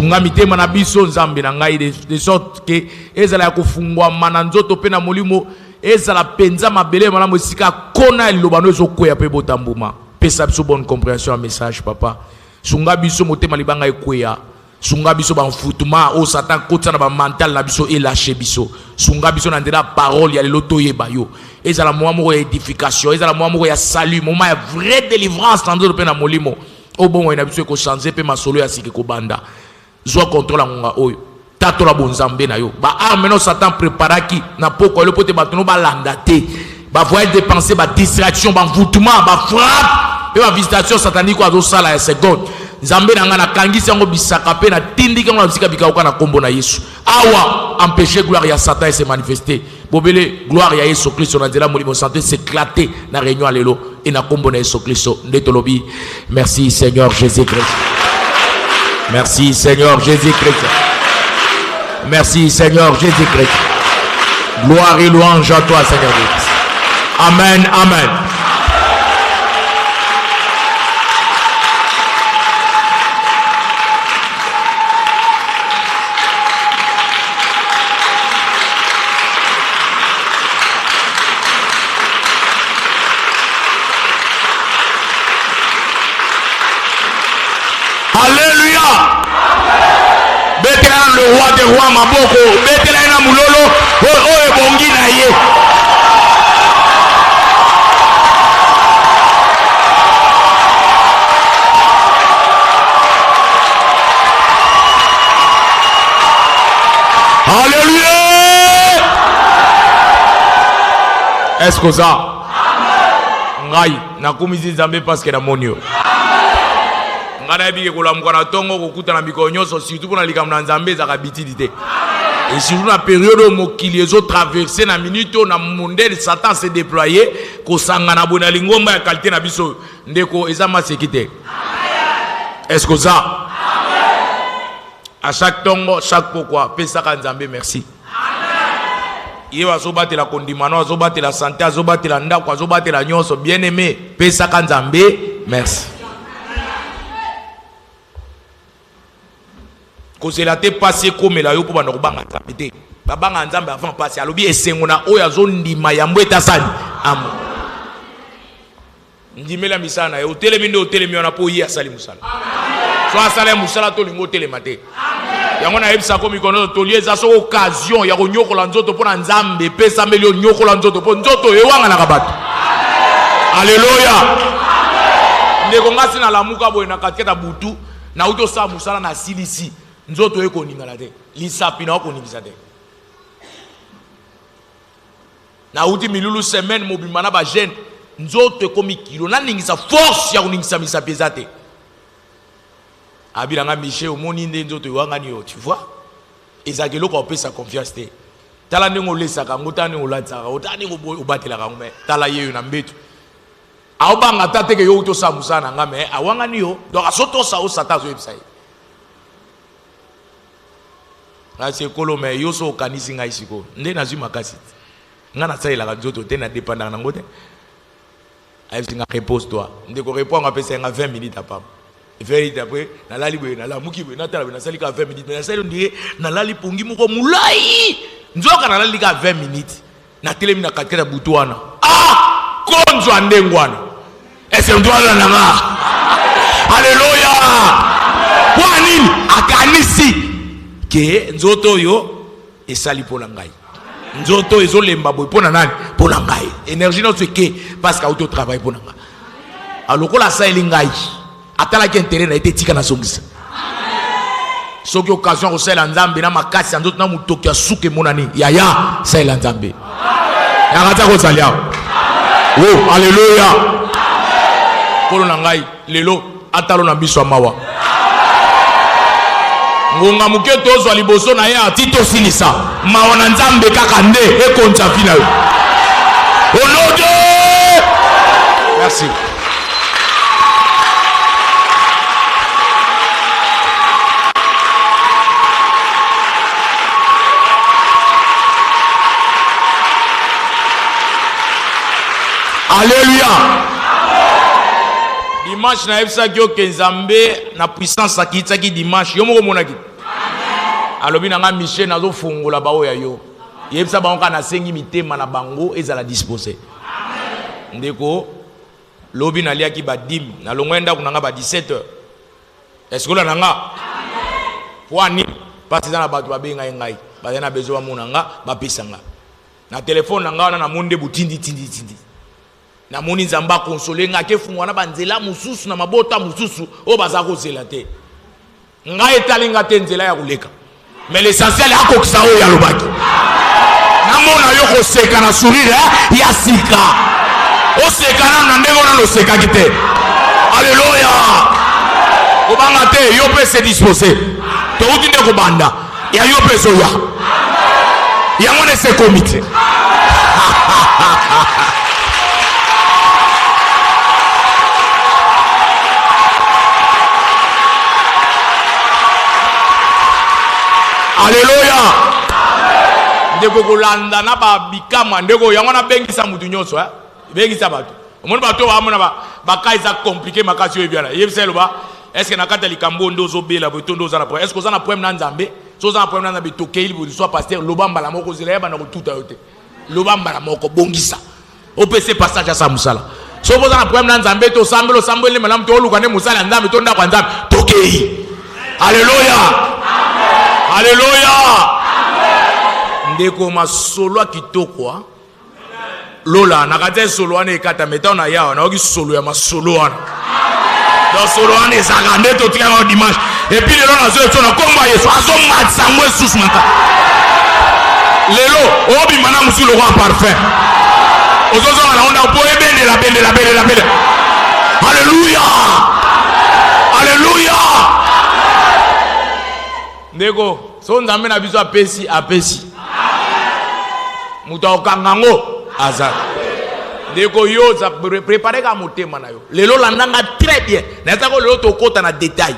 Ngami te manabiso nzambe na ngai de sorte que ezala ya kufungwa mananzoto pe na molimo ezala penza mabele malamu esika kona elobano ezokwea pe botambuma pesa biso bonne compréhension un message papa sunga biso motema libanga ekwea sunga biso ba mfutuma o satan kotsa na ba mental na biso e lâcher biso sunga biso na ndela parole ya lelo toyeba yo ezala moko ya édification ezala moko ya salut moment ya vraie délivrance na nzoto pe na molimo o bongo ina biso ko changer pe masolo ya sike ko banda Zwa contrôle ngonga oyo tato la bonzambe na yo ba arme no satan préparaki na poko le pote batono ba landate ba voyer dépenser ba distraction ba envoûtement ba frappe et ba visitation satanique azo sala ya seconde nzambe na ngana kangisi ngo bisaka pe na tindika ngo bisika bikauka na kombo na Yesu awa empêcher gloire ya Satan se manifester bobele gloire ya Yesu Christ na nzela molimo santé s'éclater na réunion lelo et na kombo na Yesu Christ ndetolobi merci Seigneur Jésus-Christ. Merci Seigneur Jésus-Christ. Merci Seigneur Jésus-Christ. Gloire et louange à toi Seigneur Jésus. Amen, amen. Alléluia. Betela le roi des rois maboko. Betela na mulolo. Oh ebongi na ye. Alléluia. Est-ce que ça? Ngai na komisi Nzambe parce que na monio. Ngana bige kulamuka na tongo kokuta na mikonyoso surtout pour na likambo na Nzambe za kabitidité. Et surtout na période où mokili ezo traverser na minute na monde Satan s'est déployé ko sangana bona lingomba ya qualité na biso ndeko ezama sécurité. Est-ce que ça? Amen. À chaque tongo, chaque pourquoi pesa ka Nzambe merci. Amen. Yewa azobate la kondimano, azobate la santé, azobate la ndako, azobate la nyonso bien-aimé pesa ka Nzambe merci. Cause la te passé comme la yo pour bana kobanga Nzambe. Babanga Nzambe avant passer alobi esengona oya zondima ya mbweta sani amo. Ndimela misana yo telemi ndo telemi ona po yi asali musala. Amen. So asala musala to lingo telemate. Amen. Yango na yebisa ko mikono to lieza so occasion ya ko nyokola nzoto pona Nzambe pesa melio nyokola nzoto po nzoto ewanga na kabatu. Alléluia. Amen. Ndeko ngasi na lamuka boye na katikata butu na uto sa musala na silisi. Nzoto eko ningala te lisapi na ko ningisa te na uti milulu semaine mobimana ba jeune nzoto eko mikilo na ningisa force ya kuningisa misapi ezate abila nga Michel omoni nde nzoto wanga ni yo tu vois ezakelo ko pesa confiance te tala ndingo lesaka ngotani ngolantsaka otani ngo obatela ka ngome tala yeyo na mbetu aobanga tateke yo uto sa musana ngame awanga ni yo donc asoto sa o Satan zo ebisai. Kasi kolome yoso kanisi ngai siko nde nazwi makasi ngana tsaila ka nzoto te na dépendant na ngote ayebisi nga repose toi nde ko répondre apesa nga 20 minutes apam 20 minutes après na lali boye na la muki boye na tala na sali ka 20 minutes mais na sali ndire na lali pungi moko mulai nzoka na lali ka 20 minutes na telemi na katikata butu wana konzo andengwana ese ndwana na nga Alléluia. Kwa nini akanisi ke nzoto yo esali pona ngai nzoto ezolemba boy pona nani pona ngai énergie no ke parce que auto travail pona ngai aloko la sa elingai atala ki intérêt na été tika na songisa soki occasion ko sala nzambe na makasi nzoto na mutoki asuke monani yaya sala nzambe ya ngata ko salia oh alléluia kolo na ngai lelo atalo na biso mawa ngonga muke tozwa liboso na ye atito silisa mawa na nzambe kaka nde ekonza fina yo olode merci. Alléluia. Dimanche na efsa kyo kenzambe na puissance akitsa ki dimanche yo moko monaki. Alobi na nga Michel nazo fungola ba oya yo. Yebisa ba onka na sengi mitema na bango ezala disposer. Ndeko lobi na lia ki ba dim na longwenda kunanga ba 17h. Est-ce que la nanga? Wani partisan na batu ba benga ngai. Ba na besoin monanga ba pesanga. Na téléphone nanga na monde butindi tindi. Na moni nzamba console nga ke fungwana banzela mususu na mabota mususu o baza ko zela te nga etalinga te nzela ya kuleka mais l'essentiel ako kisa o ya lobaki na mona yo ko seka na sourire ya sika o seka na ndenge na no seka kite alléluia ko banga te yo pe se disposer to utinde ko banda ya yo pe so ya ngone se comité. Alléluia. Ndeko kolanda na ba bikama ndeko yango na bengisa mutu nyonso bengisa bato omoni bato ba mona ba kaisa compliqué makasi yo biana yebiselo ba est-ce que na kata likambo ndozo bela boto ndozo na problème est-ce que ça na problème na nzambe so ça na problème na betokeili bo soit pasteur lobamba la moko zela yeba na kotuta yote lobamba la moko bongisa opc passage à sa musala so bo ça na problème na nzambe to sambelo sambelo malamu to luka ne musala nzambe to ndakwa nzambe tokei. Alléluia. Alléluia. Ndeko masolo kitoko lola nakate solo ane kata meta na yawa na oki solo ya masolo wana do solo ane sakande to tika dimanche et puis lelo na zo na komba Yesu azo matsamwe susu mata lelo obi mana musulu kwa parfum ozozo na onda po ebende la bende. Alléluia. Alléluia. Ndeko so nzambe na biso apesi muta okangango aza ndeko yo za préparer ka motema na yo lelo landanga très bien na ta ko lelo to kota na détail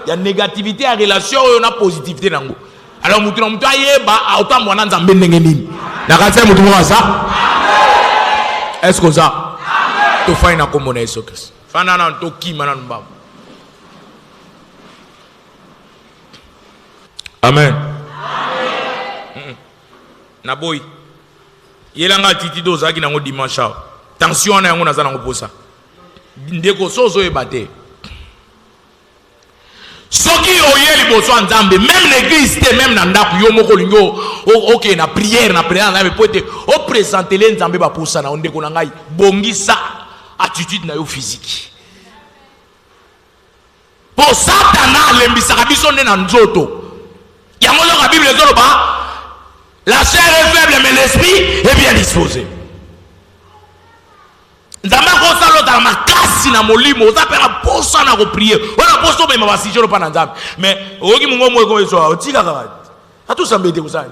ya négativité ya relation yo na positivité nango alors mutu na mutu ayeba autambo na nzambe ndenge nini na katse mutu mo aza est-ce que ça to faina komona eso kes fana na to kima na mbaba. Amen. Na boy. Yelanga titi do zaki nango dimanche. Tension na yango nazana ngoposa. Ndeko sozo ebate. Soki oyeli boso nzambe même l'église te même na ndaku yo moko lingo OK na prière na nzambe pote o présenter les nzambe ba posa na ndeko na ngai bongisa attitude na yo physique. Po satana lembisa biso nde na nzoto. Yango la Bible la chair est faible mais l'esprit est bien disposé. Nzamba ko salo ta makasi na molimo ozapela posa na ko prier. Ona poso be mabasijero pa na nzambe. Mais oki mungo mo ko so otika ka. Atu sambete kusani.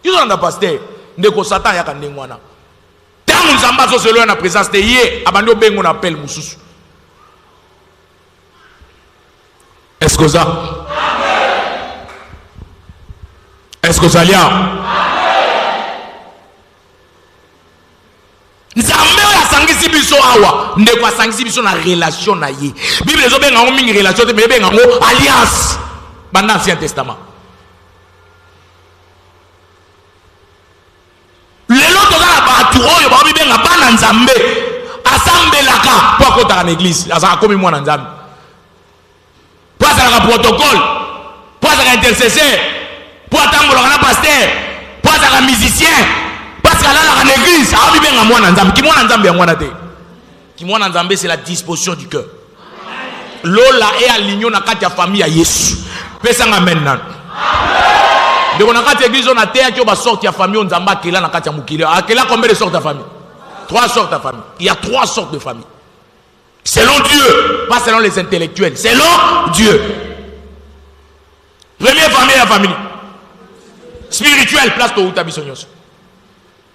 Kizo na pasteur ndeko satan ya kandengwana. Tangu nzamba so selo na présence de ye abandi obengo na appel mususu. Est-ce que ça? Est-ce que ça y a? Nzambe ya sangisi biso awa ndeko sangisi biso na relation na ye. Bible zo benga ngo mingi relation te mais benga ngo alliance dans l'Ancien Testament. Lelo to za ba tu oyo ba benga bana nzambe asambelaka po kota na église asa komi mwana nzambe. Po asa ka protocole, po asa ka intercesseur. Pour attendre le pasteur, pour attendre le musicien, parce qu'à l'église, c'est la disposition du cœur. Lola est aligné dans la famille à Yesu. Pesanga maintenant. Donc on a quatre églises on a terre qui ont sorti à famille on zamba qui là na quatre mukili. À quelle combien de sortes de famille? 3 sortes de famille. Il y a 3 sortes de famille. Selon Dieu, pas selon les intellectuels. Selon Dieu. Première famille la famille spirituelle, place to utabisonyos.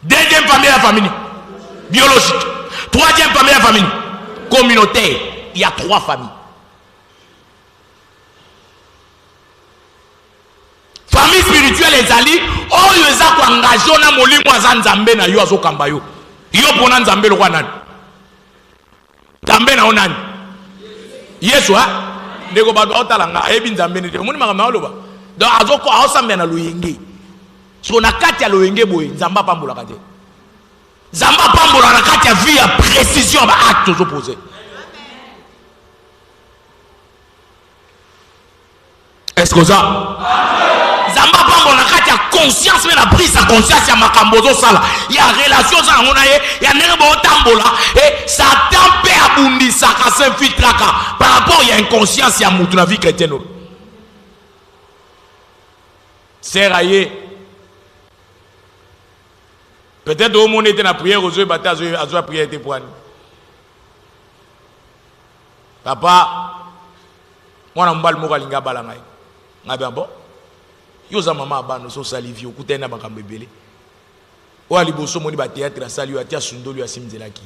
Deuxième famille la famille biologique. Troisième famille la famille communautaire. Il y a 3 familles. Famille spirituelle les alliés, oh ils ont engagé na molimo azanzambe na yo azokamba yo. Yo pona nzambe lo kwanan. Nzambe na onani. Yesu ha? Ndeko ba otalanga ebi nzambe ni. Muni makama oloba. Donc azoko aosambe na loyenge. So na kati ya loyenge boye nzamba pambola kate. Nzamba pambola na kati ya vie ya précision ba acte opposé. Est-ce que ça? Zamba pambo na kati ya conscience mais la prise sa conscience ya makambozo sala ya relation ça on a ya nerbo tambola et Satan peut abundisa ka s'infiltraka par rapport ya inconscience ya mutu na vie chrétienne. Seraye peut-être au monde était na prière aux yeux bataille à prière était pour papa mwana mbali moko alinga bala ngai ngabe bon yoza mama abano so salivi okutena makambo ebele o aliboso moni ba théâtre sali atia sundolu asimzelaki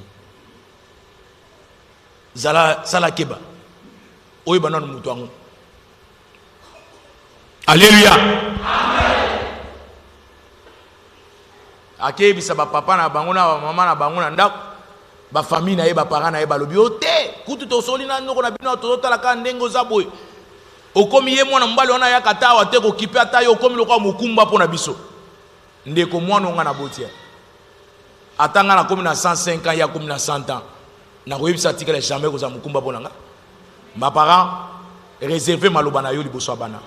zala sala keba oyo banana mutu ango. Alléluia, amen. Akebisa ba papa na bango na ba mama na bango na ndako ba famille na ye ba parents na ye ba lobi ote kutu to soli na ndoko na bino to tala ka ndengo za boy okomi ye mwana mbali wana ya kata wa te ko kipe ata yo okomi lokwa mukumba pona biso ndeko mwana nga na botia atanga na komi na 105 ans ya komi na 100 ans na koyebisa tikala jamais ko za mukumba pona nga ba parents réserver maloba na yo liboso bana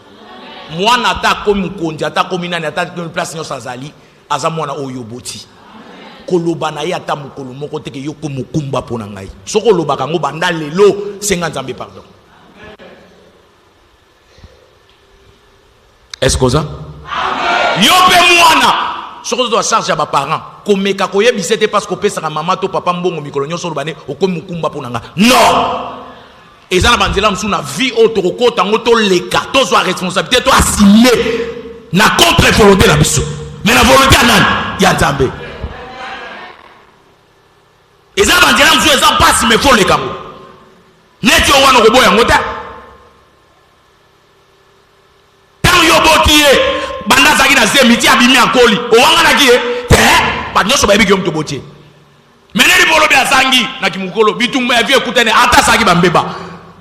mwana ata komi mukonzi ata komi nani ata komi place nyo sazali aza mwana oyo boti koloba na ye ata mukolo moko teke yo ko mukumba pona ngai soko loba kango banda lelo senga nzambe pardon. Est-ce que ça? Yo pe mwana soko to charge ya ba parents komeka koyebisete parce que pesa ka mama to papa mbongo mikolo nyoso lobane okomi mukumba pona nga non ezana banzela msu na vie otoko tango to leka to so responsabilité to assumer na contre volonté la biso mais la volonté anan ya nzambe ezana banzela msu eza passe mais faut leka ngo neti o wana ko boya ngota banda zaki na zemiti abimi akoli owanga na kiye te ba nyoso ba ebiki mto botie meneli bolo bya sangi na kimukolo bitumba ya vie kutene ata saki bambeba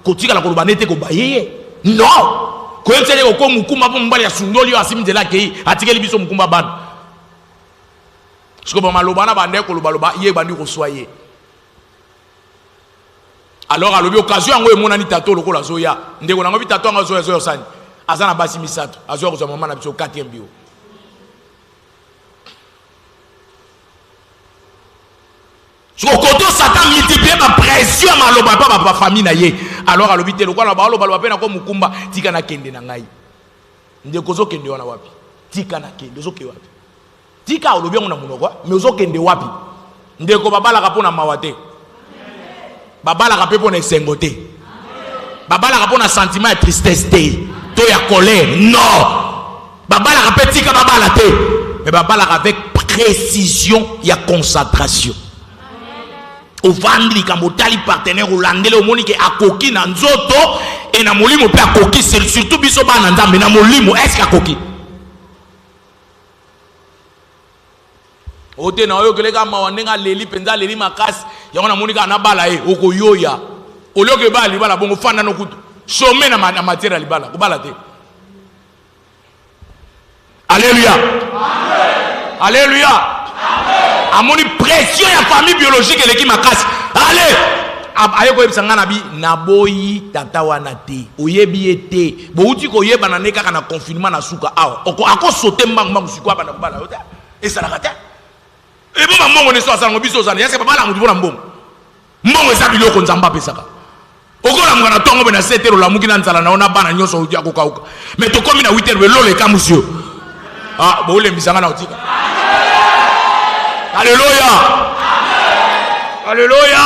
kotika la koloba nete ko bayeye non ko yetsele ko mukuma po mbali ya sundoli yo asimzela kei atikeli biso mukumba bana siko ba maloba na bande ko loba ye bandi ko soye alors alobi occasion yango emona ni tato lokola zoya ndeko nango bitato ngo zoya sani azana basi misato azwa ko mama na biso 4e bio so koto Satan multiplier ba pression maloba pa ba famille na ye alors alobi te lokola ba loba pe na ko mukumba tika na kende na ngai ndeko zo kende wana wapi tika na kende zo ke wapi tika olobi ngo na munoko mais zo kende wapi ndeko babala ka pona mawate babala ka pe pona esengo te babala ka pona sentiment de tristesse te to ya colère non babala ka pe tika babala te mais babala avec précision ya concentration au vandli kamotali partenaire olandele omoni ke akoki na nzoto et na molimo pe akoki surtout biso bana nzambe na molimo est-ce akoki ote na oyo keleka mawandenga leli penza leli makasi yango na monika na bala e okoyoya olioke ba libala bongo fanda no kutu sommet na matière libala ko bala te. Alléluia, amen. Alléluia, amen. Amoni pression ya famille biologique eleki makasi allez aye ko ebisanga na bi naboyi tata wana te oyebi ete bouti ko yeba na neka na confinement na suka awa ako sauter mbangma suka bana bala ota esalaka te e bo mbongo ne so asanga biso zana yase baba la mutu bona mbongo eza biloko nzamba pesaka okola mwana tongo bena 7 heures la mukina nzala na ona bana nyoso uja kokauka mais to komi na 8 heures lole ka monsieur ah bo le misanga na otika alléluia alléluia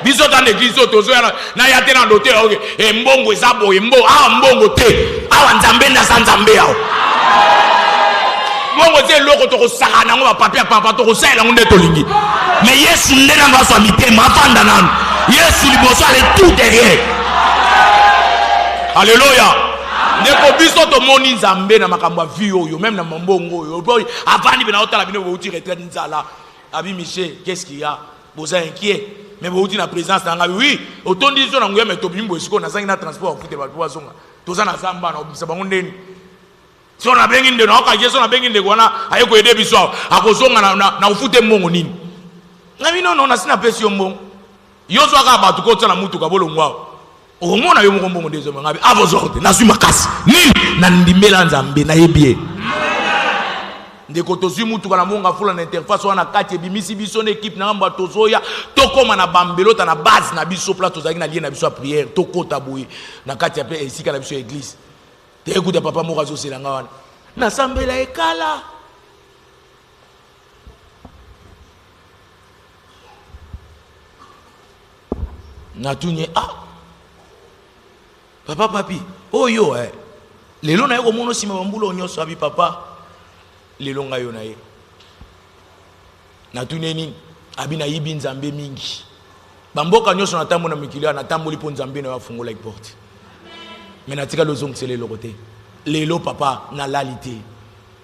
biso dans l'église tozo na ya te na dote ok e mbongo ezabo e mbongo te awa nzambe na sanzambe yao mbongo te loko to ko saka na ngo papier papa to ko sala ngonde to lingi mais Yesu ndena ngaso mitema afanda nanu Yesu liboso ale tout derrière alléluia ndeko biso to moni nzambe na makambo ya vie oyo même na mbongo oyo avani bina otala bino bouti retraite nzala abi Michel qu'est-ce qu'il y a boza inquiet mais bouti na présence na ngabi oui otondi zo na nguya mais to bimbo esiko na zangi na transport ofute ba kwa zonga toza na zamba na obisa bango ndeni so na bengi ndeno akaje so na bengi ndeko wana ayeko ede biso akozonga na ufute mbongo nini ngabi non na sina pesi mbongo yozo aka batu ko tsala mutu ka bolongwa omona yo moko mbongo ndezo ngabi avozorde na sui makasi nini na ndimela nzambe na yebie ndeko tozui mutu kana monga fula na interface wana kati ebimisi biso na équipe na ngamba tozoya tokoma na bambelota na base na biso place tozaki na lien na biso prière tokota boye na kati ya pe esika na biso église te écoute papa moko azoselanga wana na sambela ekala na tunye papa papi oyo lelo na yo komono sima bambulo nyonso abi papa lelo nga yo na ye na tunye nini abi na yibi nzambe mingi bamboka nyonso na tambo na mikili na tamboli po nzambe na yafungola iporte mais na tika lozong sele lokote lelo papa na lalite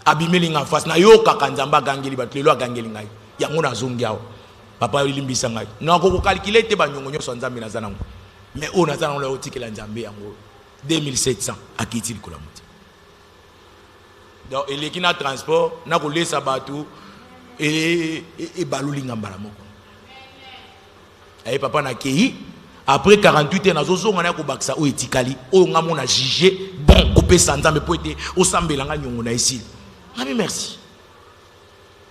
abimeli nga face na yo kaka nzamba gangeli bat lelo agangeli ngai yango na zongi awo papa limbisa ngai na ko calculer te banyongo nyonso nzambe na zanango mais on a zanango la otikela nzambe yango 2700 akiti likola muti donc eleki na transport na ko lesa batu et balulinga mbala moko ay papa na kei après 48 ans nazozonga na ko bakisa o etikali o ngamo na juger bon kopesa nzambe po ete o sambela nga nyongo na ici ami merci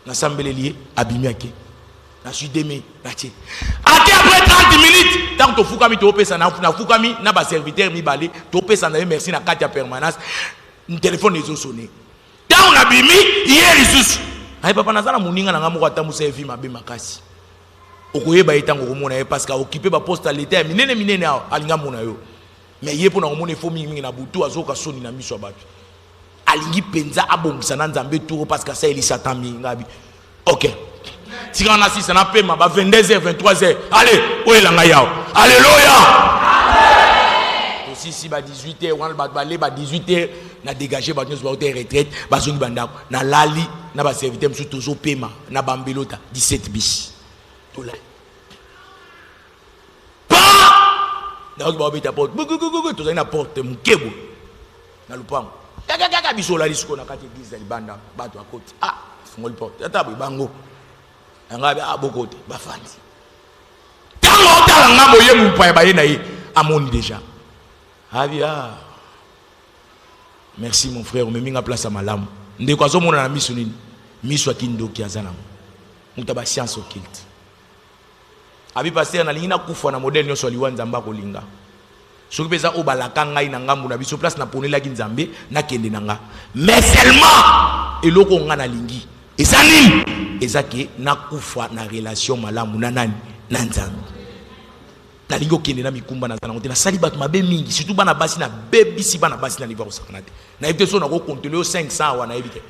na sambeleli abimi ake na suis démé natie ate après 30 minutes tant to fukami to pesa na fukami na ba serviteur mi balé to pesa na merci na carte ya permanence ni téléphone ezo sonner tant na bimi hier isusu ay papa nazana muninga na ngamo kwata musevi mabe makasi okoyeba etango komona ye parce que occupé ba poste à l'état minene alinga mona yo mais ye pona komona fo mingi na butu azoka soni na miso abatu alingi penza abongisa na nzambe tour parce que ça elisa tami ngabi OK si on a 6 on a paiement ba 22h 23h allez oyelanga yao alléluia aussi si ba 18h on ba le ba 18h na dégager ba nyos ba hôtel retraite ba zongi bandako na lali na ba serviteur msu tozo paiement na bambelota 17 bis dollars pa donc ba beta porte tozo na porte mukebo na lupango kaka biso la disco na kati église ya libanda bato akoti fungoli porte ata bango ngabe abokote bafandi tango tala ngamo ye mupaya baye na ye amoni déjà merci mon frère me minga place à malamu ndeko azomona na miso nini miso akindoki azana mutaba science occulte abi pasteur na lingina kufa na modèle nyonso liwa nzamba kolinga soki pesa obalaka ngai na ngambu na biso place na ponelaki nzambe na kende nanga mais seulement eloko nga na lingi ezali ezake na kufa na relation malamu na nani na nzambe na lingo kende na mikumba na zana na sali bato mabe mingi surtout bana basi na bebisi bana basi na liva osakana te na ebite so na ko contrôler 500 wana ebite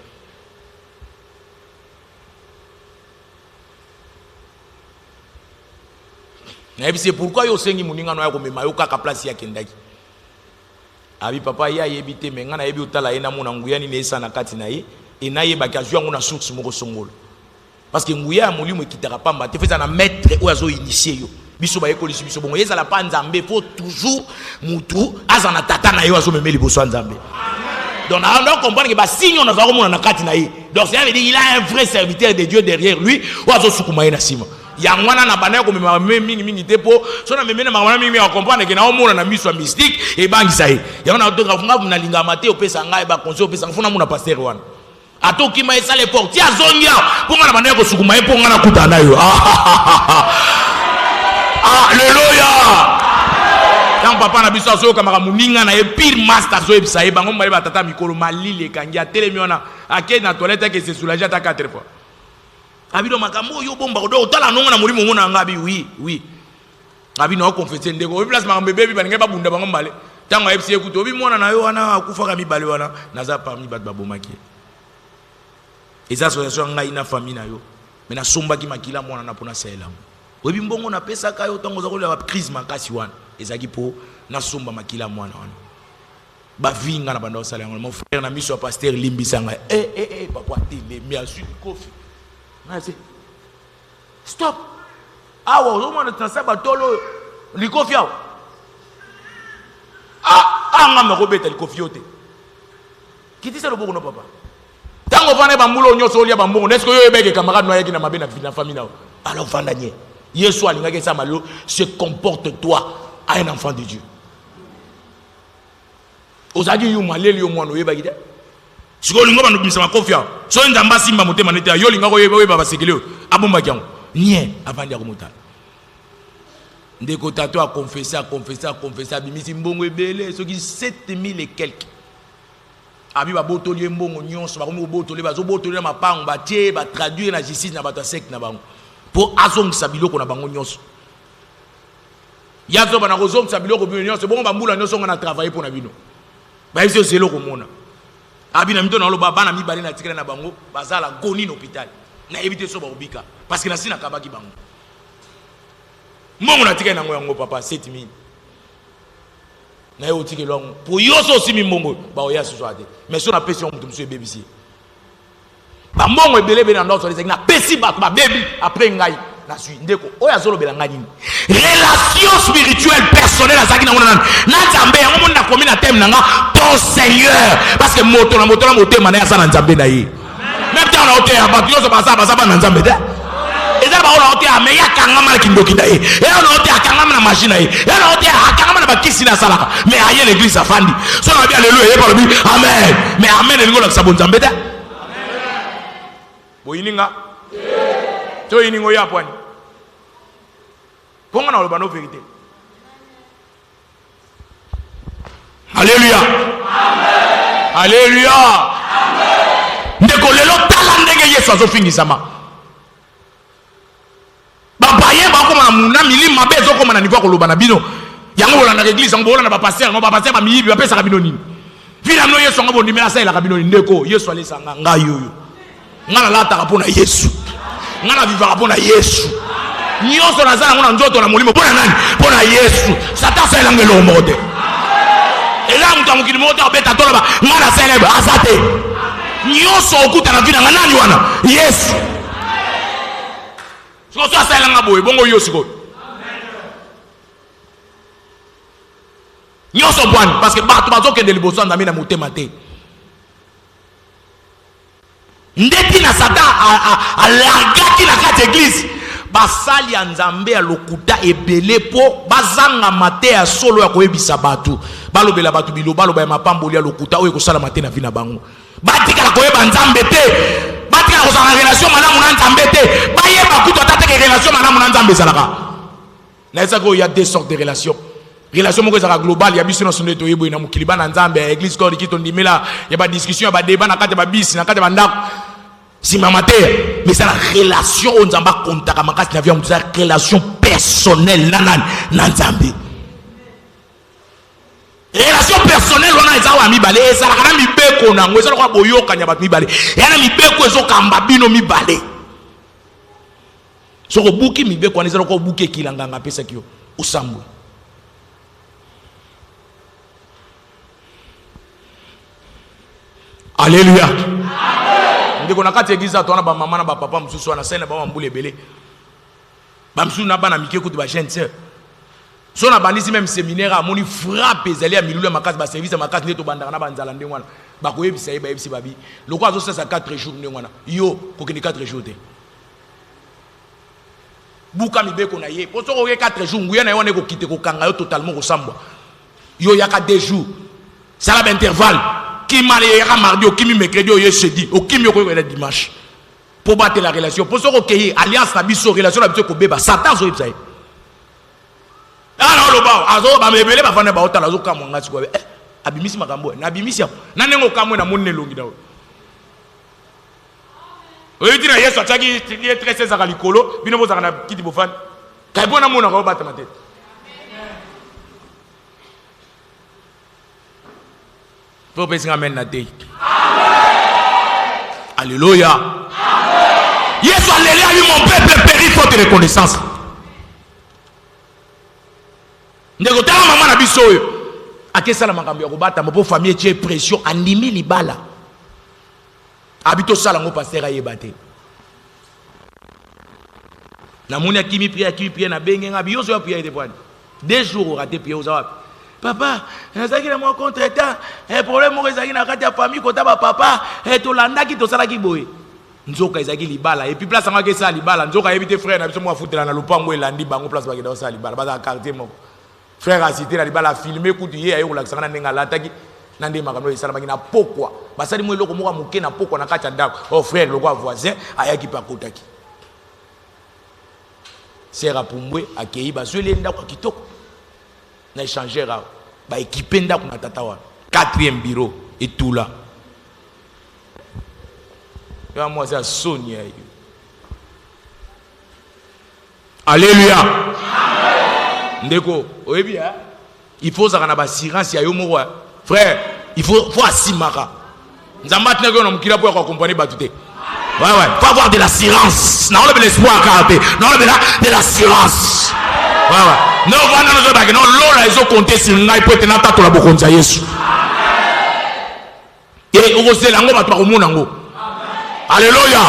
na ebise pourquoi yo sengi muninga no ya ko mema yo kaka place ya kendaki abi papa ya yebite menga na yebi otala ena mona nguya ni nesa na kati na ye ena ye bakazwa ngona source moko songolo parce que nguya ya molimo ekitaka pamba te feza na maître o azo initier yo biso ba ekolisi biso bongo yeza la pa nzambe faut toujours mutu azana tata na yo azo memeli boso nzambe donc on doit comprendre que ba signe on a komona na kati na ye donc ça veut dire il a un vrai serviteur de Dieu derrière lui o azo sukuma na sima ya ngwana na bana ko mema mingi te po so na memena mama mingi ya comprendre que na omona na miso mystique e bangisa ye ya na autographe ngavu na linga mate opesa ngai ba conseil opesa ngfuna muna pasteur wana atoki ma esale porte ya zongia ponga na bana ko sukuma ye ponga na kutana yo alléluia Tant papa na biso azo kamara muninga na pire master zo ebisa e bango mali batata mikolo malile kangi atelemi ona ake na toilette ke se soulager ata 4 fois. Abido makambo yo bomba ko do tala nongo na mulimo mona ngabi oui. Abi no confesser ndeko o place makambe bebi baninga babunda bango mbale. Tango ebisi ekuto obi mona na yo wana akufaka mibale wana naza parmi bat babomaki. Eza association ngai na famille na yo. Mais na sombaki makila mwana na pona saelam. Obi mbongo na pesa kayo tango za kolela crise makasi wana. Ezaki po na somba makila mwana wana. Ba vinga na banda osala yango mon frère na miso pasteur limbisanga papa tele mi asu kofi. Na se stop. Awa o mwana transa batolo likofi awa. Anga me robeta likofi yote. Kiti sa loboko no papa. Tango vana bambulo nyoso olia bambongo est-ce que yo ebeke camarade no yaki na mabe na famille na. Alors vandanye. Yesu alingaki sa malo se comporte-toi à un enfant de Dieu. Ozadi yu maleli yo mwana oyeba gide. Siko lingo bandu bimisa makofia. So nzamba simba motema nete yo linga ko yeba basekele abomba kyango. Nie avandi ya komotala. Ndeko tato a confessé bimisi mbongo ebele soki 7000 et quelques. Abi ba botoli mbongo nyonso ba ko botoli ba zo botoli ma pango ba tie ba traduire na justice na bato sect na bango. Pour azongisa biloko na bango nyonso. Yazo bana kozongisa biloko bino nyonso bongo bambula nyonso ngana travailler pour na bino. Ba yebisi zelo komona. Abi na mito na loba bana mibale na tikela na bango bazala goni na hôpital. Na éviter so ba obika parce que na sina kabaki bango. Mbongo na tikela na yango papa 7000. Na yo tikela ngo. Pour yoso aussi mbongo ba oya so ate. Mais so na pesi on mutu ebebisi. Ba mbongo ebele be na ndoto les na pesi ba baby après ngai na sui ndeko oya zolo belanga nini. Relation spirituelle personnelle azaki na ngona na nzambe yango mona komi na thème nanga ton Seigneur parce que moto na motema na yasa na nzambe na ye. Même temps na otea ba yoso basa ba na nzambe de. Eza ba ona otea me yakanga mala kindoki na ye. E ona otea akanga na machine na ye. E ona otea akanga na bakisi na salaka. Mais aye l'église afandi. So na bien alléluia par lui. Amen. Mais amen ngo la sabon nzambe de. Boyininga to yiningo ya pwani ponga na olobano vérité. Alléluia, amen. Alléluia, amen. Ndeko lelo tala ndenge Yesu azofingisama babaye bakoma muna milima bezo koma na niveau koloba na bino yango bolanda église yango bolanda ba pasteur no ba pasteur ba miyibi ba pesa ka bino nini vila no Yesu ngo bondimela sa ila ka bino nini ndeko Yesu alesanga ngayo ngana lata kapona Yesu ngana viva kapona Yesu nyoso nazana ngona nzoto na mulimo pona nani pona Yesu satan sa elange lo mode ela mtu amukini mode obeta tola ba ngana sa elange asate nyoso okuta na vina nani wana Yesu siko sa elange boye bongo Yesu ko nyoso bwani parce que bato bazokende liboso ndami na motema te. Ndeti na satan alagaki na kati église basali ya nzambe ya lokuta ebele po bazanga mate ya solo ya koyebisa batu balobela batu biloba loba ya mapamboli ya lokuta oyo kosala mate na vina bango batikala koyeba nzambe te batikala kozala relation malamu na nzambe te bayeba kutu atateke relation malamu na nzambe ezalaka na ezaka oyo ya deux sortes de relations. Relation moko ezaka global ya biso na sonde to yebo na mokili bana nzambe ya église ko likito ndimela ya ba discussion ya ba débat na kati ba bisi na kati ba ndako si mama te mais c'est la relation on nzamba kontaka makasi na vie on ça relation personnelle na nzambe relation personnelle wana ezawa mibale ezala kana mibeko na ngo ezala kwa boyoka nya bat mibale yana mibeko ezokamba bino mibale soko buki mibeko wana ezala kwa buki kilanganga pesa kio usambwe. Alléluia, amen. Ndeko na kati église atona ba mama na ba papa mususu na sene ba mbule belé ba mususu na ba na mike ko to ba jeune sœur so na bandisi même séminaire a moni frappe ezali ya milulu makasi ba service makasi neto bandaka na banzala ndengwana ba ko yebisa yeba yebisi babi loko azo sesa 4 jours ndengwana yo ko kini 4 jours te buka mibeko na ye po so ko 4 jours nguya na yo ne ko kite ko kanga yo totalement ko sambwa yo yaka 2 jours ça la intervalle qui m'a les mardi au kimi mercredi au jeudi au kimi au dimanche pour battre la relation pour ce que alliance na biso relation na biso ko beba satan zo ipsaye Alors le ba azo ba mebele ba fana ba otala zo kamwa ngati kwa abimisi makambo na abimisi na nengo kamwe na monne longi dawo. Oyo tina Yesu ataki lié très césar likolo bino bozaka na kiti bofani. Kai bona mona ko bata matete. Faut penser amen na te. Alléluia. Amen. Yesu alléluia lui mon peuple périt faute de reconnaissance. Ndeko tala mama na biso oyo. Akesa la makambo ya kobata mo po famille tie pression andimi libala. Habito sala ngo pasteur ayebate. Na moni akimi prière na benge nga biyo so prière de poine. 2 jours raté prière aux wapi. Papa, nazaki na mo contre-temps, un problème mo ezaki na kati ya famille kota ba papa, to landaki to salaki boye. Nzoka ezaki libala et puis place ngaki sa libala, nzoka yebite frère na biso mo afutela na lopango elandi bango place bakeda sa libala, ba quartier moko. Frère a cité na libala filmer kutu ye ayo la sanga ndenga lataki na ndema kamno esala bangi na pokwa. Basali mo eloko moko muke na pokwa na kati ya ndako. Oh frère lokwa voisin ayaki pa kotaki. Sera pumbwe akei baswele ndako kitoko. Na échangera ba équiper ndako na tata wana 4e bureau et tout là ya moi ça Sonia. Alléluia. Amen. Ndeko oyebi il faut ça na ba assurance ya yo moko frère il faut asimaka nzamba tneko na mukila po ya accompagner batute ouais faut avoir de l'assurance na on a l'espoir carté na on a de l'assurance. Ouais. Non, non, l'eau ils ont compté sur ngai pour tenir ta tola bokonza Yesu. Et on sait lango ba to ko monango. Alléluia.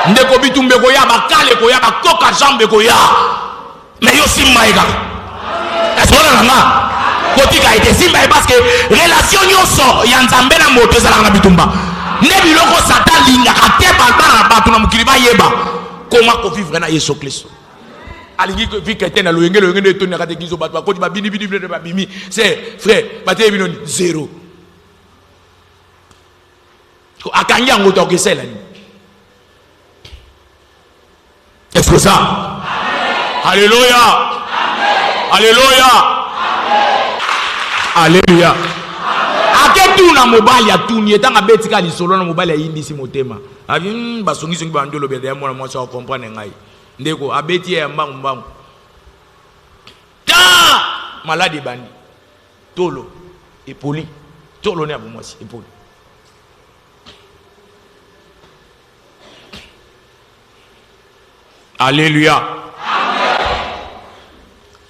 Ndeko bitumbe ko ya bakale ko ya bakoka jambe ko ya. Mais yo simbaika. Est-ce qu'on a kotika été simbaika parce que relation nyoso ya nzambe na moto ezala na bitumba. Ne biloko satan linga ka te ba ba na mukili ba yeba. Comment ko vivre na Yesu Christ. Alingi que vi quelqu'un na loyenge de toni na katekizo ba ko ba bini ba bimi c'est frère ba te binoni 0 ko akangi ngo to kesela ni est-ce que ça amen. Alléluia amen. Alléluia amen. Alléluia aketu na mobali atuni etanga betika lisolo na mobali ayindisi motema abi basongisi ngi bandolo be ya mwana mwasa comprendre ngai ndeko abeti ya mbangu ta malade bandi tolo epoli tolo ne abomwasi epoli Alléluia amen.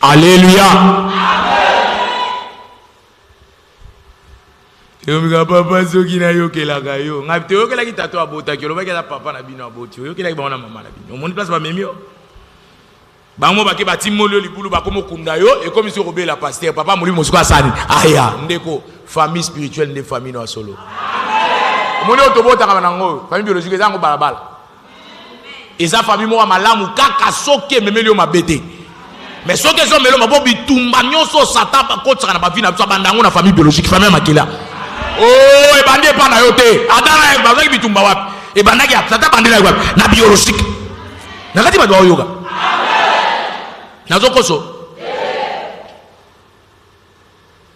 Alléluia amen. Yo papa soki na yo kelaka yo ngapte yo kelaki tato abota ki lobaki na papa na bino aboti yo kelaki ba na mama na bino omoni place ba memio bango baki batimolio libulu bakomo kunda yo et comme si robela pasteur papa moli mosuko asani aya ndeko famille spirituelle nde famille no solo amen. Omoni otobota kama nango famille biologique ezango balabala eza famille mo malamu kaka soke memelio mabete mais soke zo melo mabo bitumba nyoso satan ba kotsaka na ba vie na biso bandango na famille biologique famille makila. Oh, et bandé pas na yote. Adana e bazaki bitumba wapi? E bandaki sata bandela wapi? Na biologique. Na kati ba do yoga. Amen. Na zokoso.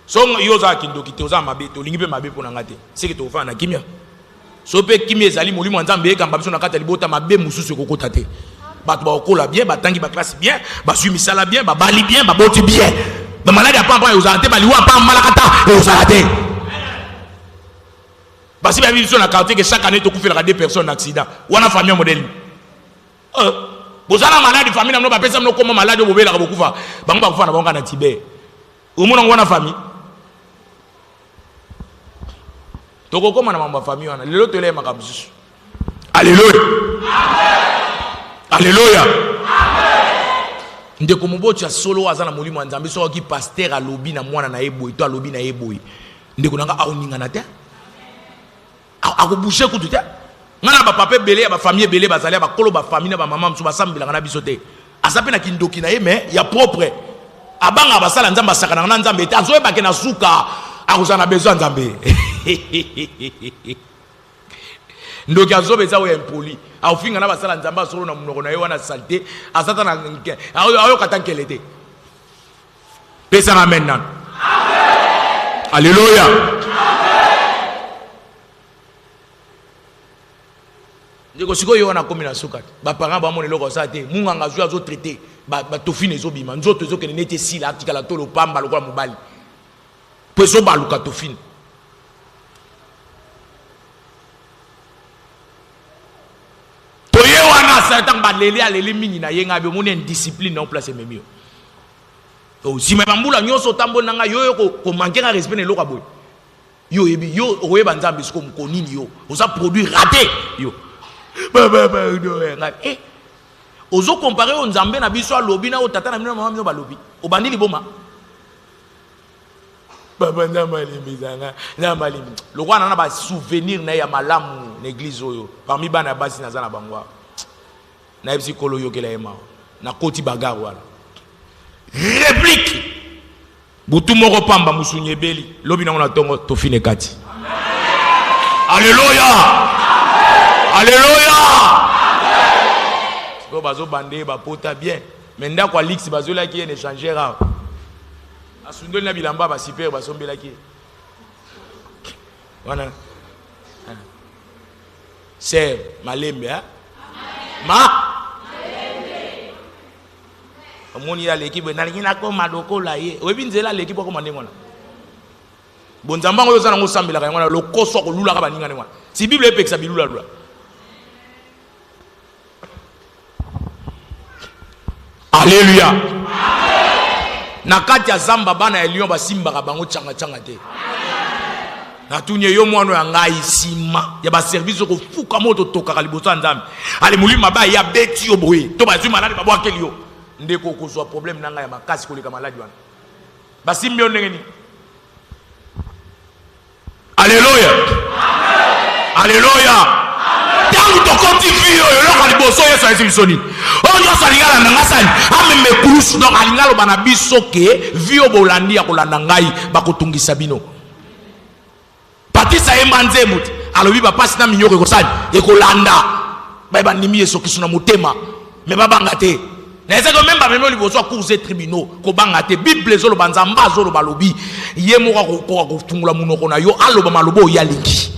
So yoza kindoki te oza mabe to lingi pe mabe pona ngate. C'est que to fa na kimia. So pe kimia ezali molimo nzambe e kamba biso na kata libota mabe mususu kokota te. Ba to ba okola bien, ba tangi ba classe bien, ba sui misala bien, ba bali bien, ba boti bien. Ba malade pa pa yoza te ba liwa pa malakata yoza te. Parce que il y a quartier que chaque année tu couvres 2 personnes accident. Ou a famille modèle. Vous avez malade famille n'a pas personne comment malade au bébé la beaucoup va. Bang bang fa na banga na Tibet. Au moins on a famille. Toko comment na mamba famille on a le tele makabusu. Alléluia. Alléluia. Ndeko mobocha solo azana molimo nzambe so ki pasteur a lobi na mwana na eboy to a lobi na eboy. Ndeko nanga aoninga na te. Akoboucher kutu te ngana ba papa belé ba famille belé ba zali ba kolo ba famille ba maman msu ba sambila ngana bisote asape na kindoki na ye mais ya propre abanga ba sala nzamba sakana na nzambe te azoye ba ke na suka akozana besoin nzambe ndoki azobe za o impoli afinga na ba sala nzamba solo na munoko na ye wana salte asata na ayo katankelete Pesa amen nan. Alléluia. Ndeko siko yo na komi na suka. Ba parents ba monelo ko sa te. Munganga zo azo traiter. Ba tofine zo bima. Nzoto zo ke nete si la tikala to lo pamba lo kwa mobali. Peso ba luka tofine. Toye wana sa tang ba lele alele mingi na yenga be mone discipline en place memio. Oh si me bambula nyoso tambo nanga yo ko manquer respect ne lo ka boy. Yo ebi yo oye banzambe siko mkonini yo. Oza produit raté yo. Ozo comparé au Nzambe na biso alobi na o tata na mino mama mino balobi obandi liboma baba ndamali bizanga ndamali lokwa na ba souvenir na ya malamu na église oyo parmi bana basi na zana bangwa na ebisi kolo yokela ema na koti bagarre wala réplique butu moko pamba musunyebeli lobi na ngona tongo tofine kati alléluia. Alléluia. Ko bazo bande ba pota bien. Mais nda kwa lix bazo la ki en échanger ra. Asundo na bilamba ba super bazo mbela ki. Wana. C'est malembe hein? Ma malembe. Omoni ya l'équipe na ngina ko madoko la ye. Webi nzela l'équipe ko mande ngona. Bonzamba ngo yozana ngo sambela ka ngona lo koso ko lula ka baninga ngona. Si Bible epekisa bilula lula. Alléluia. Nakati ya zamba bana ya lion basimba ka bango changa changa te. Na tunye yo mwana ya ngai sima ya ba service ko fuka moto toka ka liboso nzambe. Ale mulima ba ya beti yo boye. To ba zuma malade ba bwa kelio. Ndeko ko zo problème nanga ya makasi ko leka malade wana. Basimbi yo ndengeni. Alléluia. Alléluia. Tangu tokoti vio yo loka liboso yeso esibisoni. Onyo salingala na ngasani ameme kurusu donc alingalo bana biso ke vio bolandi ya kolanda ngai bakotungisa bino. Patisa embanze muti alobi ba pasi na minyoko ekosani ekolanda. Ba bandimi yeso kisuna motema me babanga te. Na ezako memba meme liboso cours tribunaux ko banga te Bible zolo banzamba zolo balobi yemo ko fungula munoko na yo aloba malobo ya lingi.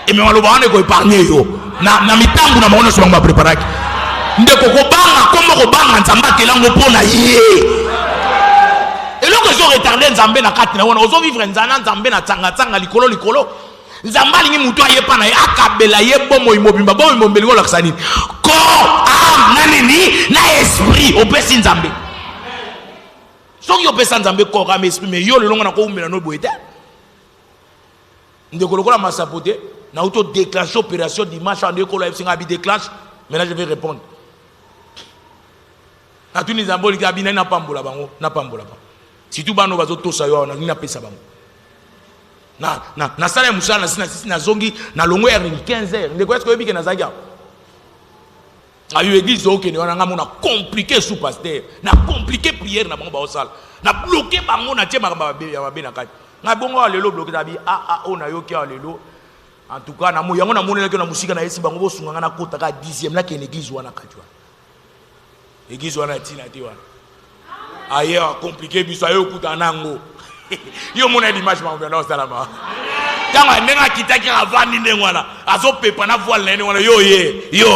Et me maloba wane ko épargner yo na mitangu na maono so banga préparaki. Ndeko ko banga komo ko banga nzamba kelango pona ye. Et loko zo retarder nzambe na kati na wana ozo vivre nzambe na tsanga likolo. Nzamba lingi mutu ayepa na ye akabela ye bomo imobimba bomo imombeli ko laksani. Ko nanini na esprit opesi nzambe. Soki opesa nzambe ko ka esprit me yo lelonga na ko umela no boete. Ndeko lokola masapote na auto déclencher opération dimanche en école FC ngabi déclenche. Maintenant je vais répondre. Na tuni nzamboli ka bina na pambola bango na pambola ba. Si tu bano bazo to sayo na nina pesa bango. Na sala musala na sina na zongi na longo ya 15h. Ndeko est-ce que yebike na zaga? Ayo église ok ne wana nga mona compliqué sous pasteur. Na compliqué prière na bango ba osala. Na bloquer bango na tie makamba ya mabe na kati. Nga bongo lelo bloquer tabi na yo ki lelo. En tout cas na mo yango na monela ke na musika na yesi bango bosunga nga na kota ka 10e na ke église wana kati wana. Église wana tina te wana. Aye compliqué biso ayo kuta nango. Yo mona l'image ma mbona salama. Tanga nenga kitaki avani ndengwana. Azo pepa na voile nene wana yo ye. Yo.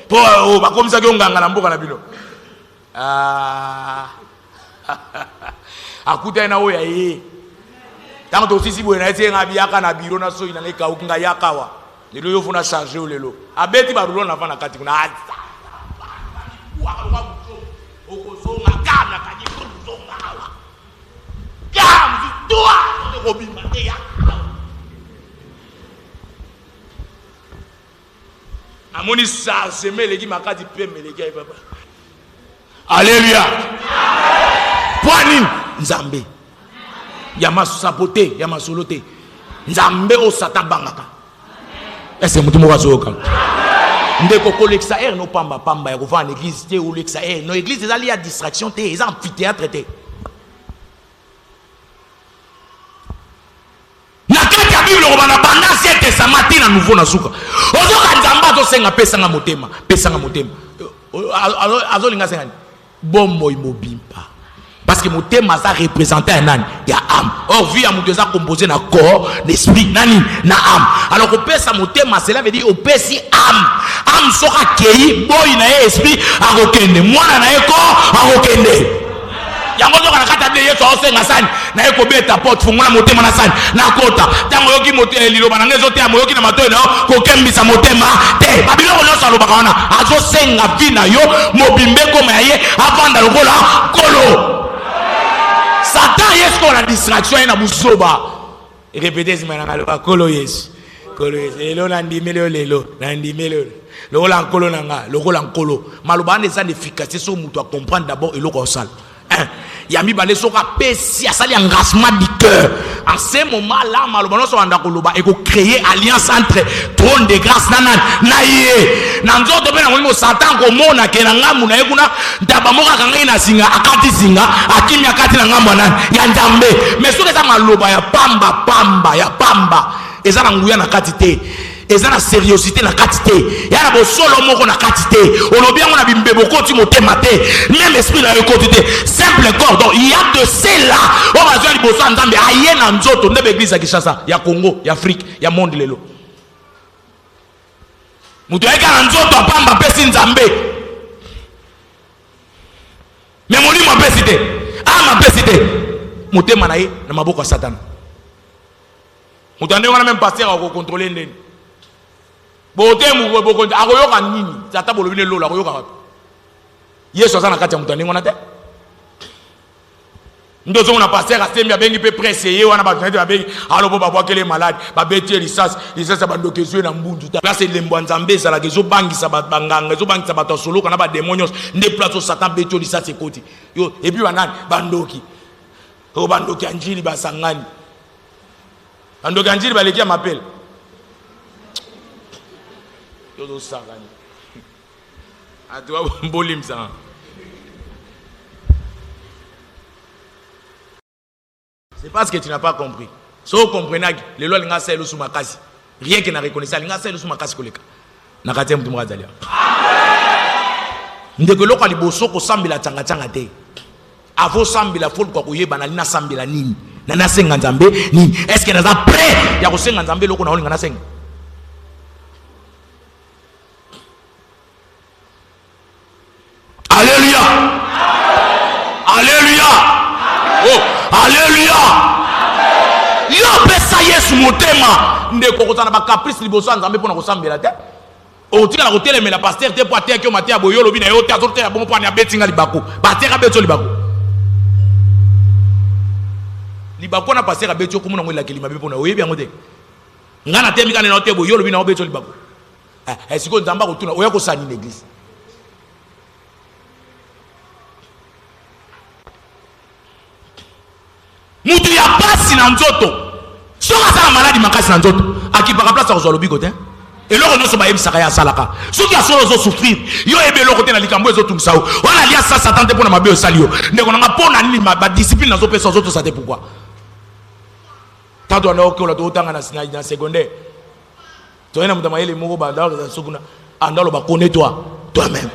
Po ba komisa ke nganga na mboka na bino. Akuta na oya ye. Tanga to sisi boye na ete ngabi yaka na biro na so ina leka ukinga yakawa. Lelo yo funa changer o lelo. Abeti barulo na vana kati kuna. Okozonga kana kanyi kozonga awa. Kamzi toa robima te ya. Amoni sa semele ki makati pemele ki baba. Alléluia. Poani nzambe. Yama sapote, yama solote. Nzambe o satabangaka. Est-ce que mutu mo kazoka? Ndeko ko lexa er no pamba ya ko va en église te ou lexa er no église ezali ya distraction te, eza amphithéâtre te. Na kati ya Bible ko bana banda sete samati na nouveau na suka. Ozoka nzamba to senga pesanga motema. Azo linga senga. Bombo imobimpa. Parce que motema ça représente un âme, il y a âme. Or vie à motema composé na corps, l'esprit, nani, na âme. Alors au pèse à motema, cela veut dire au pèse si âme. Âme sera accueillie, boy na esprit à rokende. Moi na corps à rokende. Yango zo kana kata de yeso osenga sani na eko beta porte fungula motema na sani na kota tango yoki motema liloba na ngezo te amoyoki na matoyi na ko kembisa motema te babiloko nyonso aloba kana azo senga vi na yo mobimbe koma ya ye avanda lokola kolo. Satan yesko na distraction na busoba répétez zimana ngalo kolo yesu lelo na ndimelo lelo na ndimelo lokola nkolo nanga lokola nkolo maloba ane za efficacité so mutu a comprendre d'abord eloko osala. Yami balé soka pesi asali engagement du cœur. En ce moment là malobano so anda koloba et créer alliance entre trône de grâce nanan naie nanzo to bena ngolimo Satan ko mona ke na ngamu na ekuna ndaba moka kanga ina singa akati singa akimi akati na ngamu nan ya ndambe mais soka za maloba ya pamba eza na nguya na katite eza na sérieuxité na katite ya na bo solo moko na katite olobi yango na bimbebo koti motema te même esprit na ekoti te simple corps. Donc il y a de cela on va dire liboso nzambe aye na nzoto ndebe église ya Kinshasa ya Congo ya Afrique ya monde lelo mutu eka na nzoto apamba pesi nzambe mais molimo apesi te ama pesi te motema na ye na maboko ya Satan. Mutu ande wana même pasteur ako contrôler ndeni bote mu boko akoyoka nini tata bolobine lolo akoyoka wapi yesu azana kati ya mutu ndenge wana te ndozo na pasteur asembi abengi pe presse ye wana ba tete abengi alobo ba bwakele malade ba beti lisas bandokezwe na mbundu ta place lembo nzambe sala kezo bangisa ba banganga ezo bangisa ba to solo kana ba demonios nde place Satan beti lisas ekoti yo et puis banani bandoki o bandoki anjili basangani bandoki anjili baleki ya mapel. C'est parce que tu n'as pas compris. Si vous comprenez, les lois linga selo sous ma case. Rien que na reconnaissance linga selo sous ma case koleka. Na katem tu mwazalia. Ndeko loko liboso ko sambila tanga te. Avo sambila fol kwa kuyeba na lina sambila nini. Na nasenga nzambe nini. Est-ce que naza prêt ya kosenga nzambe loko na olinga nasenga? Alléluia. Alléluia. Oh, alléluia. Yo pesa Yesu motema ndeko kozana ba caprice liboso nzambe pona kosambela te. O tika na kotele mais la pasteur te po atia ke matia boyo lobi na yo te azote ya bon po na betinga libako. Pasteur ka beto libako. Libako na pasteur ka beto ko mona ngwela kelima be pona oyebi yango te. Ngana te mika na te boyo lobi na beto libako. Siko nzamba ko tuna oya ko sani l'église. Mutu ya pasi na nzoto soka sala maladi makasi na nzoto akipaka place ko zolobi kote eloko nyonso bayebisaka ya salaka soki asolo zo souffrir yo ebe eloko te na likambo ezotumisa yo wana lia sa Satan te mpona mabe osali yo ndeko nanga mpona nini badiscipline nazopesa ozotosa te pourquoi tanto anaokola tootanga na secondaire toyena mutu mayele moko bandalo sokuna andalo bakone toi-même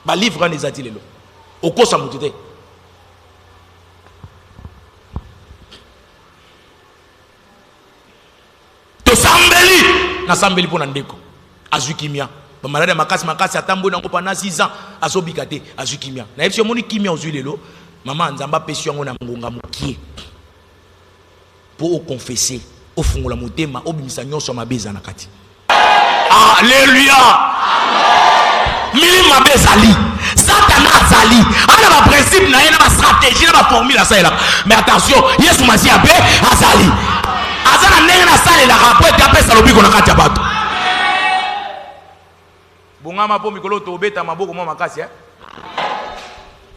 balivre wana ezati lelo okosa mutu te. Na sambeli pona ndeko azukimia ba malade makasi atambo na ngopana 6 ans azobika te azukimia na yebisi moni kimia ozwi lelo mama nzamba pesi yango na ngonga mokie po o confesser o fungola motema obimisa nyonso mabeza na kati. Alléluia. Mili mabezali Satan azali ana ba principe na yena ba stratégie na ba formule asaela mais attention Yesu masi ape azali azana ndenge na sale la rapport tapesa lobiko na kati ya bato bongama po mikolo to beta maboko mo makasi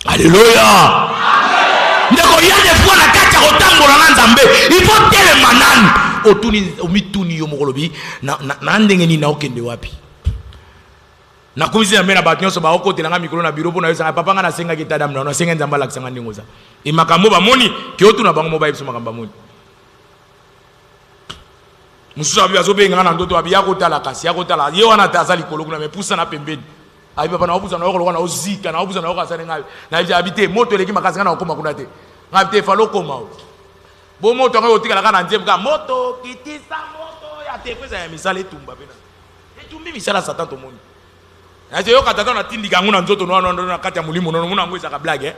Alléluia. Ndeko ya de fois na kati ya kotambola na nzambe il faut tele manani otuni omituni yo mokolobi na ndenge ni na okende wapi na komisi na mena bato nyonso ba okotela nga mikolo na biro po na yo sanga papa nga na senga kita dam na senga nzamba la sanga ndingoza e makambo ba moni ke otuna bango mo ba yebso makambo moni mususu abi azobenga na ndoto abi yakotala kasi yakotala ye wana tazali koloko na me pusa na pembeni Abi papa na obuza na yoko na ozika na obuza na yoko asane ngabe. Na bi habité moto leki makasi na okoma kuna te. Ngabité falo koma. Bo moto ngo otika la kana nzembe ka moto kitisa moto ya te kweza ya misala etumba pena. Etumbi misala satan to moni. Na je yoka tata na tindika nguna nzoto na kati ya mulimo no muna ngweza ka blague.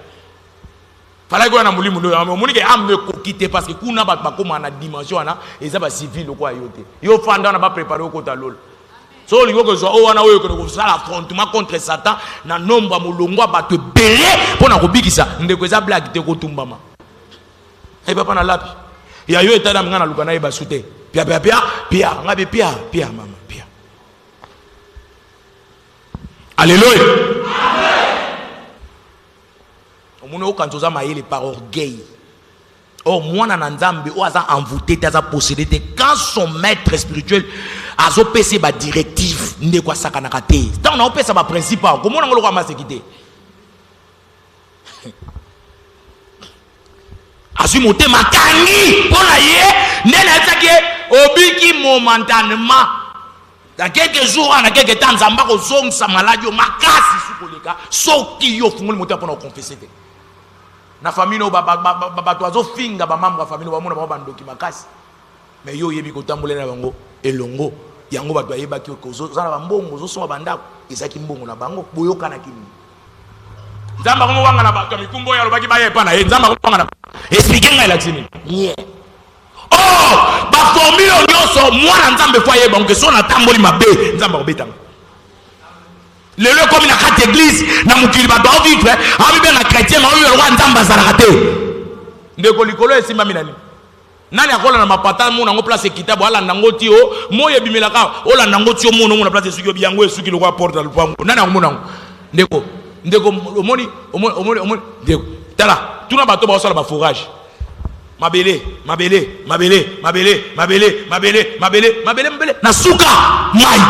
Fala ko na mulimo no moni ke ame ko quitter parce que kuna ba bakoma na dimension na eza ba civil ko ayote. Yo fanda na ba préparer ko ta lol. So lingo ko zo o wana oyo ko sala affrontement contre Satan na nomba mulongwa bato belé pona ko bikisa ndeko eza blague te ko tumbama. Et papa na lapi. Ya yo etada mngana lukana eba sute. Pia ngabe pia mama pia. Alléluia. Amen. Omuna okanzoza maïle par orgueil. Oh, moi, na nzambe, ou aza envoûté, aza possédé, quand son maître spirituel a opé ba directive, ne quoi ça kanakate. Tant on a opé ça ba principe, comment on a le droit à sécurité? Assumote makangi, pour la yé, n'est-ce pas obiki momentanément. Dans quelques jours, en quelques temps, Zamba ko zong sa maladie, makasi sukoleka, soki yo fungoli moteur pour nous confesser. Na famille no ba toazo finga ba membre famille ba mona ba bandoki makasi. Mais yo yebi ko tambolela na bango elongo, yango ba toyeba ki ko zo za na mbongo zo soma bandako, ezaki mbongo na bango boyoka na kimi. Nzamba ko wanga na ba to mikumbo ya lobaki ba yepa na ye, nzamba ko wanga na. Expliquer ngai la tini. Yeah. Oh, ba formule onyoso mwana nzambe fwa yeba ngo so na tamboli mabe, nzamba ko betanga. Lelo comme na carte église na mukili ba doit vivre abi ben na chrétien ma oyo roi nzamba zalaka te ndeko likolo esimba minani nani akola na mapata mona ngo place kitabu ala nango ti o moye bimelaka ola nango ti o mona ngo na place suki obiyango esuki lokwa porte na lupango nani akomona ngo ndeko omoni ndeko tala tuna bato ba osala ba forage mabele na suka mai.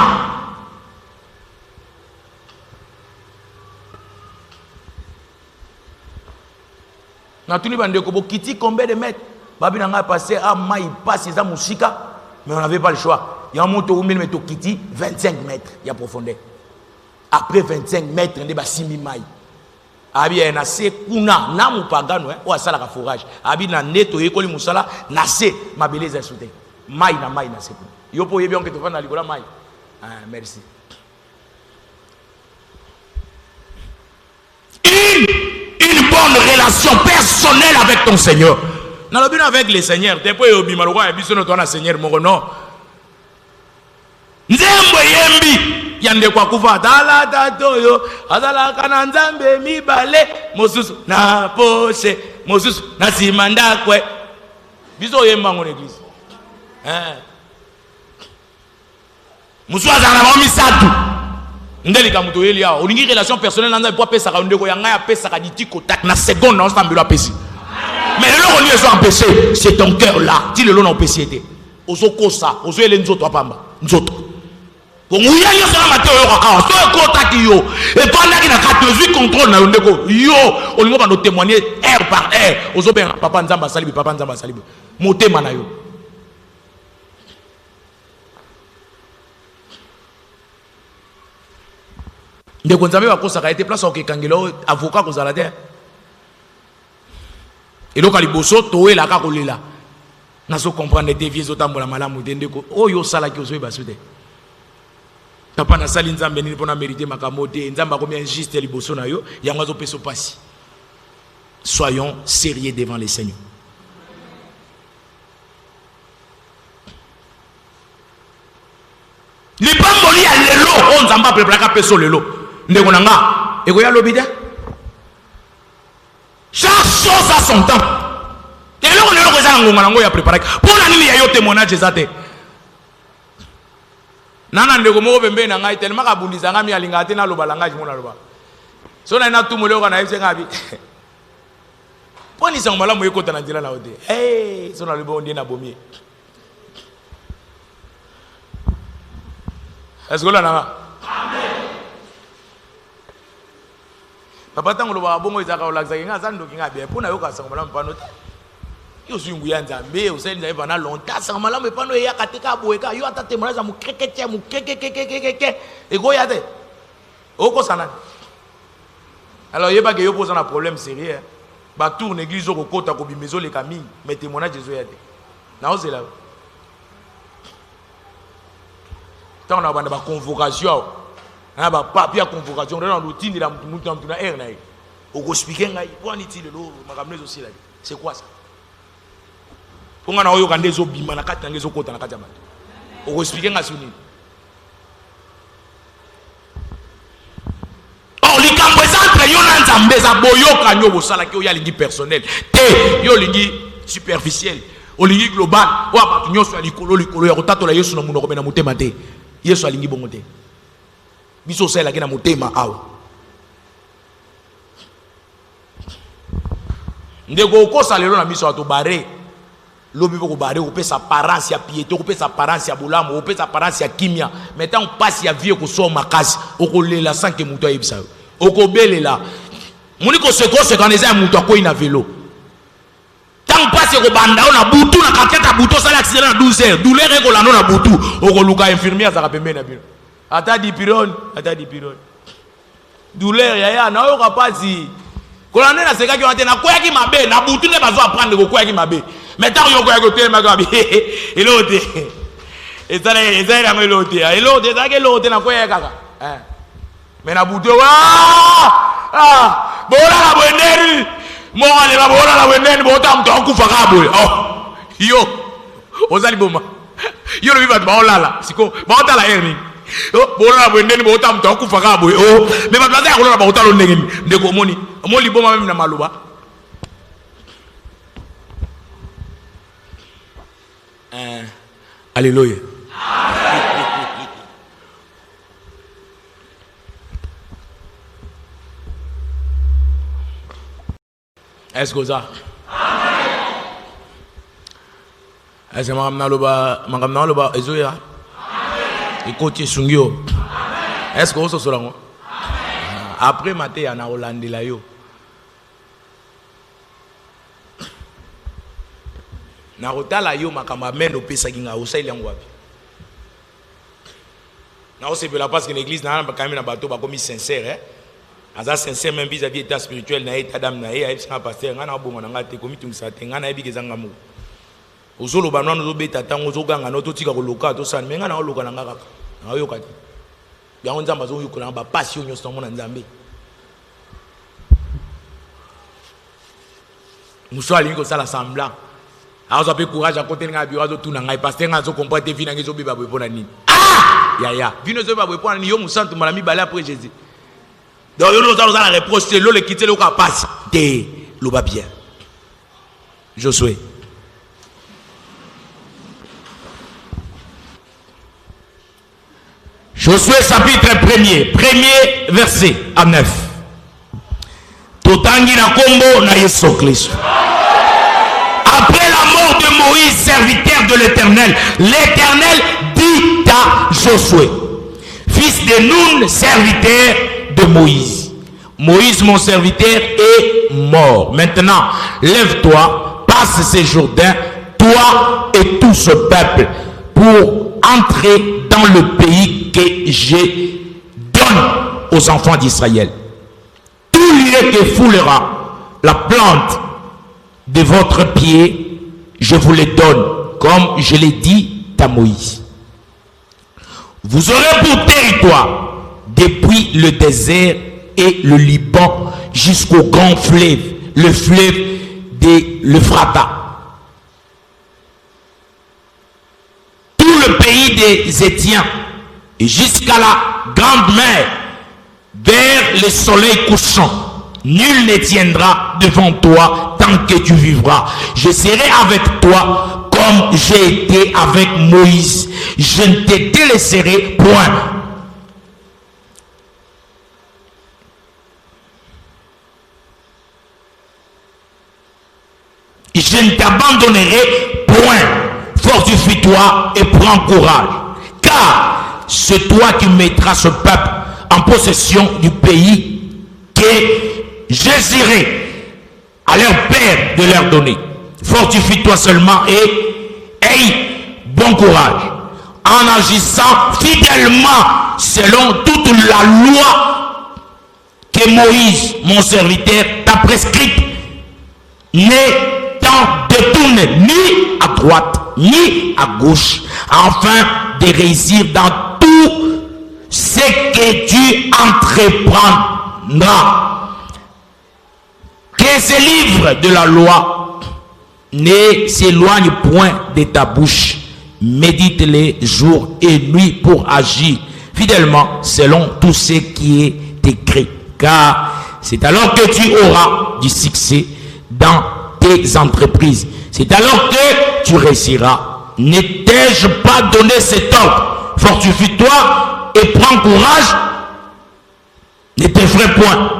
Na tuni bandeko bo kiti combien de mètres babi nanga passé à mai passe ça musika mais on n'avait pas le choix. Il y a un moto où mais to kiti 25 mètres il y a profondeur. Après 25 mètres on est ba 6000 mai. Abi na se kuna na mupagano o asala ka forage. Abi na neto ekoli musala na se mabeleza soute. Mai na se. Yo po yebi on ke to fana likola mai. Ah merci. Une bonne relation personnelle avec ton Seigneur. Dans le but avec le Seigneur, depuis au bimarwa et biso notre Seigneur mon non. Nzembo yembi yande kwa kufa dala tatoyo azala kana nzambe mibale mosusu na poche mosusu na simanda kwe biso yemba ngone église. Musu azala na misatu. Ndelika muto yeli ya olingi relation personnelle nanda pour pesa ka ndeko ya ngaya pesa ka diti contact na seconde na nsambelo apesi. Mais le long on est empêché, c'est ton cœur là. Dis le long empêché était. Ozo kosa, ozo ele nzoto apamba, nzoto. Pour mouya yo ça matin yo ka so contact yo. Et pendant qu'il a 4 contrôle na ndeko yo, olingo ba no témoigner heure par heure. Ozo ben papa nzamba salibi, papa nzamba salibi. Motema na yo. Ndeko nzambe bakosaka ete place okekangelo avocat kozala te. Eloko liboso toelaka kolela. Nazo comprendre te vieux otambola malamu te ndeko oyo salaki ozoyeba sote. Papa na sali nzambe nini pona mériter makambo te nzamba combien injuste liboso na yo yango azopeso pasi. Soyons sérieux devant le Seigneur. Les bamboli à lelo on nzamba preparaka peso lelo. Ndeko nanga eko ya lobida. Chaque chose a son temps. Et là on est là que ngonga nango ya préparer. Pour la nini ya yo témoignage ezate. Nana ndeko mo bembe na ngai tellement ka bundisa ngami alinga te na loba langage mona loba. So na tu moleo kana yebse ngabi. Poni sang malamu ekota na ndila na ode. So na lobo ndi na bomi. Est-ce que là na amen. Papa tango loba bongo izaka olakza kinga zando kinga bien pona yoka sang malamu pano te. Yo sungu ya nzambe oseli nzambe bana longtemps sang malamu pano ya kateka boeka yo ata témoignage mu kekeke mu kekeke ego ya te. Oko sana. Alors il y a pas que yo pose un problème sérieux. Ba tourne église au kota ko bimezo les camille, mais témoignage Jésus yate. Na ose là. Tant on a ba convocation. On a ba papier convocation dans routine de la mutu na air na. Oko expliquer ngai, pour ni ti lelo makamnezo aussi là. C'est quoi ça? Pour nga na oyo kande zo bima na kati ngezo kota na kati ya bato. Oko expliquer nga suni. Likambo entre yo na nzambe za boyoka nyo bosala ki oya lingi personnel te yo lingi superficiel o lingi global o abatu nyonso ya likolo ya kotatola Yesu na munoko na motema te Yesu alingi bongo te biso sala ki na motema awa ndeko okosa lelo na miso ato bare lobi ko bare ko pesa apparence ya piété ko pesa apparence ya bolamu ko pesa apparence ya kimia mais tant passe ya vie ko so makasi okolela sans que muto ayebisa okobelela muniko sekose quand eza muto akoyi na vélo tant passe ko banda na butu na kaketa butu sala accident na 12 heures douleur ko lando na butu okoluka infirmière za pembe na bino ata dipirone douleur ya na yo kapasi kolande na sekaki on na koyaki mabe na butu ne bazo apprendre ko koyaki mabe mais tant yo koyaki te magabi elote ezala elote elote za ke elote na koyaki kaka mais na butu bola la bwenderi mo ale ba bola la bwenderi bota mto akufa kabwe oh yo ozali boma yo le ba olala siko ba otala erni oh bola la bwenderi bota mto akufa kabwe oh mais ba plaza ya ba otalo ndengeni ndeko moni omoli boma même na maluba alléluia. Est-ce que ça? Est-ce que magamna loba ezoya? Ikoti sungio. Est-ce que vous so lango? Après maté na Hollande yo. Na rotala yo makamba meno pesa kinga osali yango wapi? Na osepela parce que l'église na quand même na bateau ba comme sincère hein. Aza sincère même vis-à-vis état spirituel na état d'âme na ye a pasteur ngana bongo na ngate komi tungisa te ngana yebi kezanga mo ozolo banwa no beta tango zoganga no to tika ko loka to san menga na loka na ngaka na yo kati ya nzamba zo yukola ba passion nyoso mona nzambe muswali ko sala semblant azo pe courage à côté nga biwa zo tuna ngai pasteur nga zo comprendre te vina ngezo beba bopona nini ya vino zo beba bopona ni yo musantu malami balé après Jésus. Donc, nous allons la reproche, c'est l'eau qui te le passe. T'es l'eau bien. Josué. Josué chapitre 1er, premier verset à 9. Totangi na kombo na Yesu Christ. Après la mort de Moïse, serviteur de l'Éternel, l'Éternel dit à Josué, fils de Nun, serviteur de Moïse. Moïse, mon serviteur, est mort. Maintenant, lève-toi, passe ce Jourdain, toi et tout ce peuple, pour entrer dans le pays que je donne aux enfants d'Israël. Tout lieu que foulera la plante de votre pied, je vous le donne, comme je l'ai dit à Moïse. Vous aurez pour territoire depuis le désert et le Liban jusqu'au grand fleuve, le fleuve de l'Euphrate. Tout le pays des Étiens et jusqu'à la grande mer, vers le soleil couchant. Nul ne tiendra devant toi tant que tu vivras. Je serai avec toi comme j'ai été avec Moïse. Je ne te délaisserai point. Je ne t'abandonnerai point. Fortifie-toi et prends courage. Car c'est toi qui mettras ce peuple en possession du pays que je dirai à leur père de leur donner. Fortifie-toi seulement et aie bon courage en agissant fidèlement selon toute la loi que Moïse, mon serviteur, t'a prescrite, ne t'en détourne ni à droite, ni à gauche, afin de réussir dans tout ce que tu entreprendras. Que ce livre de la loi ne s'éloigne point de ta bouche. Médite-les jour et nuit pour agir fidèlement selon tout ce qui est écrit. Car c'est alors que tu auras du succès dans tes entreprises. C'est alors que tu réussiras. Ne t'ai-je pas donné cet ordre? Fortifie-toi et prends courage. Ne t'effraie point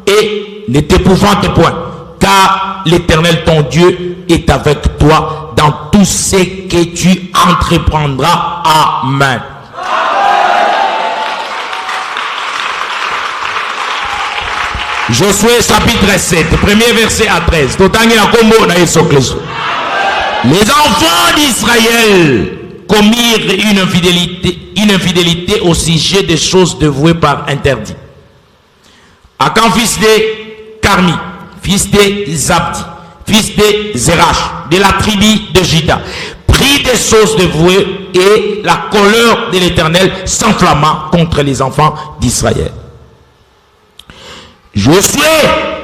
et ne t'épouvante point. Car l'Éternel ton Dieu est avec toi dans tout ce que tu entreprendras. Amen. Josué chapitre 7, premier verset à 13. Les enfants d'Israël commirent une infidélité au sujet des choses dévouées par interdit. Akan, fils de Carmi, fils de Zabdi, fils de Zerach, de la tribu de Juda, prit des choses dévouées et la colère de l'Éternel s'enflamma contre les enfants d'Israël. Josué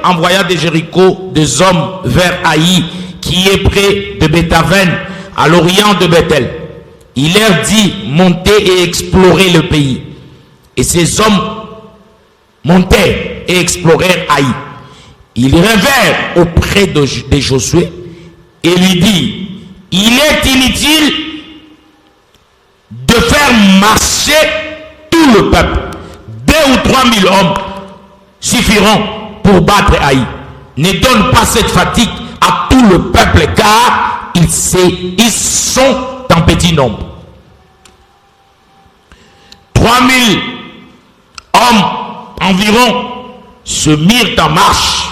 envoya de Jéricho des hommes vers Haï, qui est près de Bethaven, à l'orient de Bethel. Il leur dit: montez et explorez le pays. Et ces hommes montèrent et explorèrent Haï. Ils revinrent auprès de Josué et lui dit: il est inutile de faire marcher tout le peuple. 2 ou 3 000 hommes suffiront pour battre Haï. Ne donne pas cette fatigue à tout le peuple, car ils sont en petit nombre. 3 000 hommes environ se mirent en marche,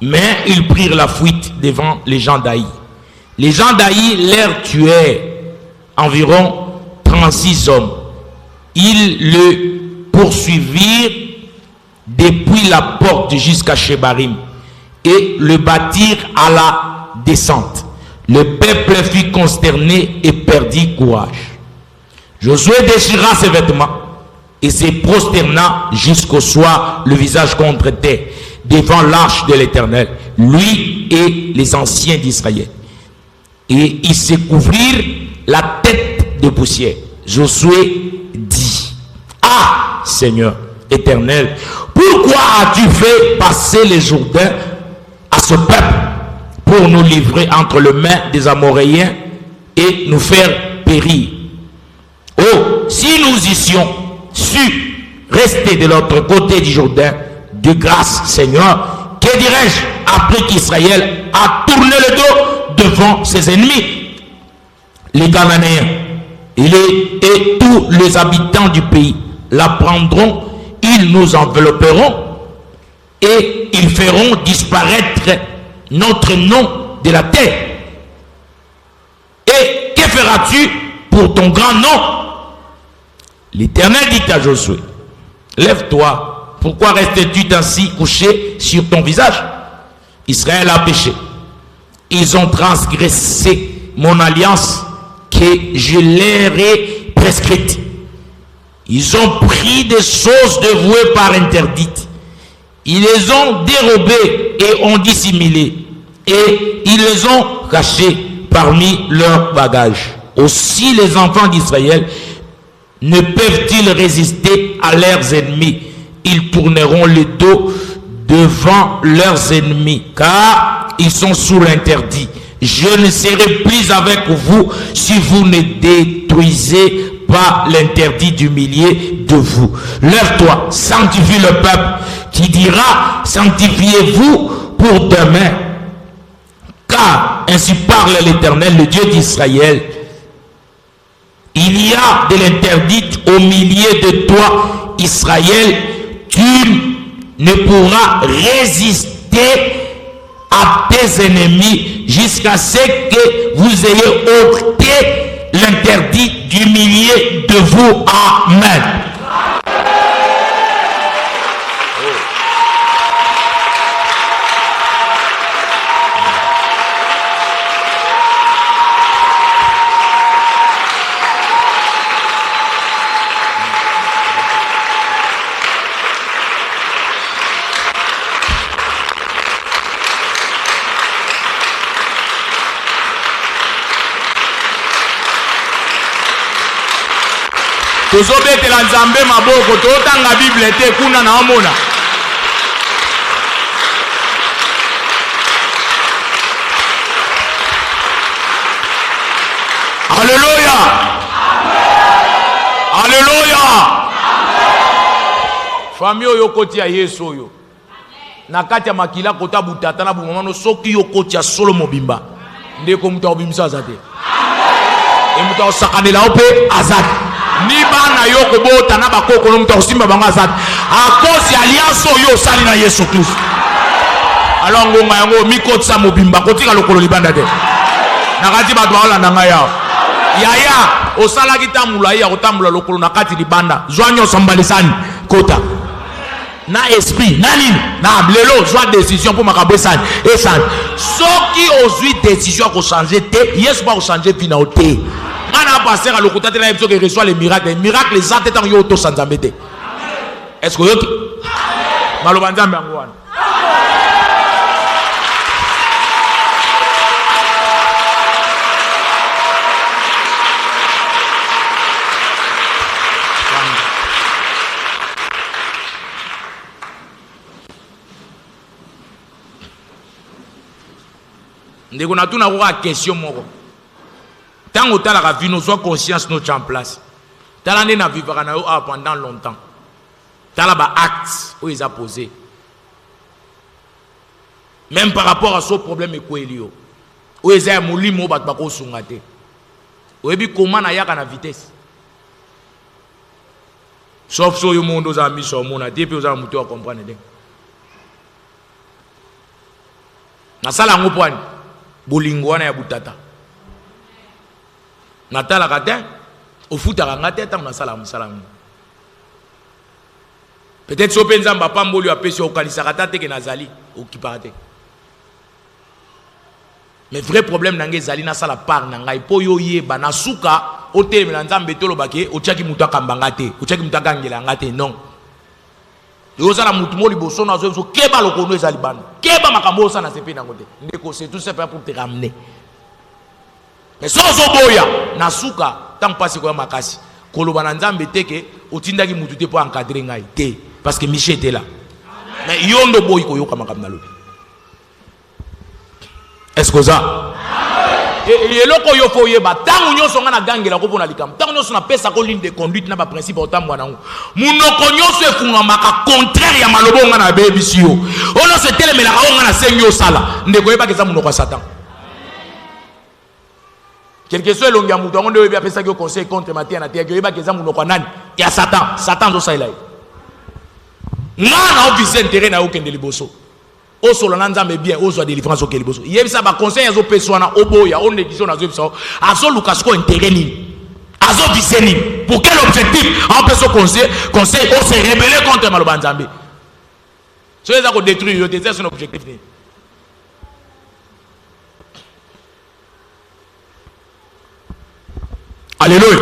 mais ils prirent la fuite devant les gens d'Haï. Les gens d'Haï leur tuèrent environ 36 hommes. Ils le poursuivirent depuis la porte jusqu'à Shebarim et le battirent à la descente. Le peuple fut consterné et perdit courage. Josué déchira ses vêtements et se prosterna jusqu'au soir, le visage contre terre, devant l'arche de l'Éternel, lui et les anciens d'Israël. Et ils se couvrirent la tête de poussière. Josué dit: ah, Seigneur Éternel, pourquoi as-tu fait passer les Jourdains à ce peuple pour nous livrer entre les mains des Amoréens et nous faire périr? Oh, si nous eussions su rester de l'autre côté du Jourdain, de grâce, Seigneur, que dirais-je après qu'Israël a tourné le dos devant ses ennemis, les Cananéens et tous les habitants du pays la prendront, ils nous envelopperont et ils feront disparaître notre nom de la terre. Et que feras-tu pour ton grand nom? L'Éternel dit à Josué: lève-toi, pourquoi restes-tu ainsi couché sur ton visage? Israël a péché. Ils ont transgressé mon alliance que je leur ai prescrite. Ils ont pris des choses dévouées par interdit. Ils les ont dérobées et ont dissimulées. Et ils les ont cachées parmi leurs bagages. Aussi les enfants d'Israël ne peuvent-ils résister à leurs ennemis? Ils tourneront le dos devant leurs ennemis, car ils sont sous l'interdit. Je ne serai plus avec vous si vous ne détruisez pas l'interdit d'humilier de vous. Lève-toi, sanctifie le peuple, qui dira: sanctifiez-vous pour demain. Car ainsi parle l'Éternel, le Dieu d'Israël: il y a de l'interdit au milieu de toi, Israël. Tu ne pourras résister à tes ennemis jusqu'à ce que vous ayez ôté l'interdit du milieu de vous. Amen. tozobetela nzambe maboko totanga Bible te kuna na omona. Alléluia. Alléluia. Famille oyo koti ya Yesu oyo. Na kati ya makila kota butata na bumamano soki yo koti ya solo mobimba. Ndeko muta obimisa azate. E muta osakanela ope azate. Ni bana yo kobota na bakoko no muta osimba banga azate. A cause ya alliance oyo sali na Yesu Christ. Alors ngonga yango mikoti sa mobimba kotika lokolo libanda te. Na kati bato baolanda ngai yawo. Yaya osala kitamula ya otamula lokolo na kati libanda zwanyo sambalisani kota na esprit nani na lelo zwa décision pour makabesani esani soki ozwi décision ko changer te Yesu pas changer vie na ote ana passer à lokota te na ebiso que reçoit les miracles zate tant yo to sanzambete est-ce que yo maloba nzambe ngwana ndeko na tuna ko question moko tango tala ka vino soit conscience no en place tala ne na vivre na yo pendant longtemps tala ba acte où ils a posé même par rapport à ce problème ko elio où ils a molimo bat ba ko sunga te oyebi comment na yaka na vitesse sauf so yo mondo za miso mona te pe oza muto a comprendre de na sala ngo pwani bolingo wana ya butata natala kate ofutaka ngate tango nasala musala peut-être so penza mbapa mboli apesi okanisa kata te ke nazali okipaka te mais vrai problème nange ezali nasala part na ngai po yo yeba na suka otelemela nzambe tolobake otiaki mutu akambanga te otiaki mutu akangela ngate non yo sala mutu mo liboso na zo keba lokono ezali bana keba makambo sana sepe nango te ndeko c'est tout simplement pour te ramener mais so boya na suka tant passer ko makasi koloba na nzambe teke otindaki mutu te po encadrer ngai te parce que Michel était là mais yondo boy ko yoka makambo na lobi est-ce que ça et loko yo fo yeba tangu nyonso nga na gangela ko pona likam tangu nyonso na pesa ko ligne de conduite na ba principe otambo nango munoko nyonso efunga maka contraire ya malobo nga na bebisio ono se telemela ka nga na sengi osala ndeko yeba keza munoko Satan quelque soit longia muto ngo ndewe bia pesa ki conseil contre matia na tia yeba keza munoko nani ya Satan zo saila nga na office intérêt na okende liboso o solo na nzambe bien o zo délivrance o keliboso yebisa ba conseil azo peswana oboya on édition azo bisa azo lukasko intérêt ni azo viseni pour quel objectif en peso conseil on se rebeller contre maloba nzambe so eza ko détruire yo c'est son objectif ni alléluia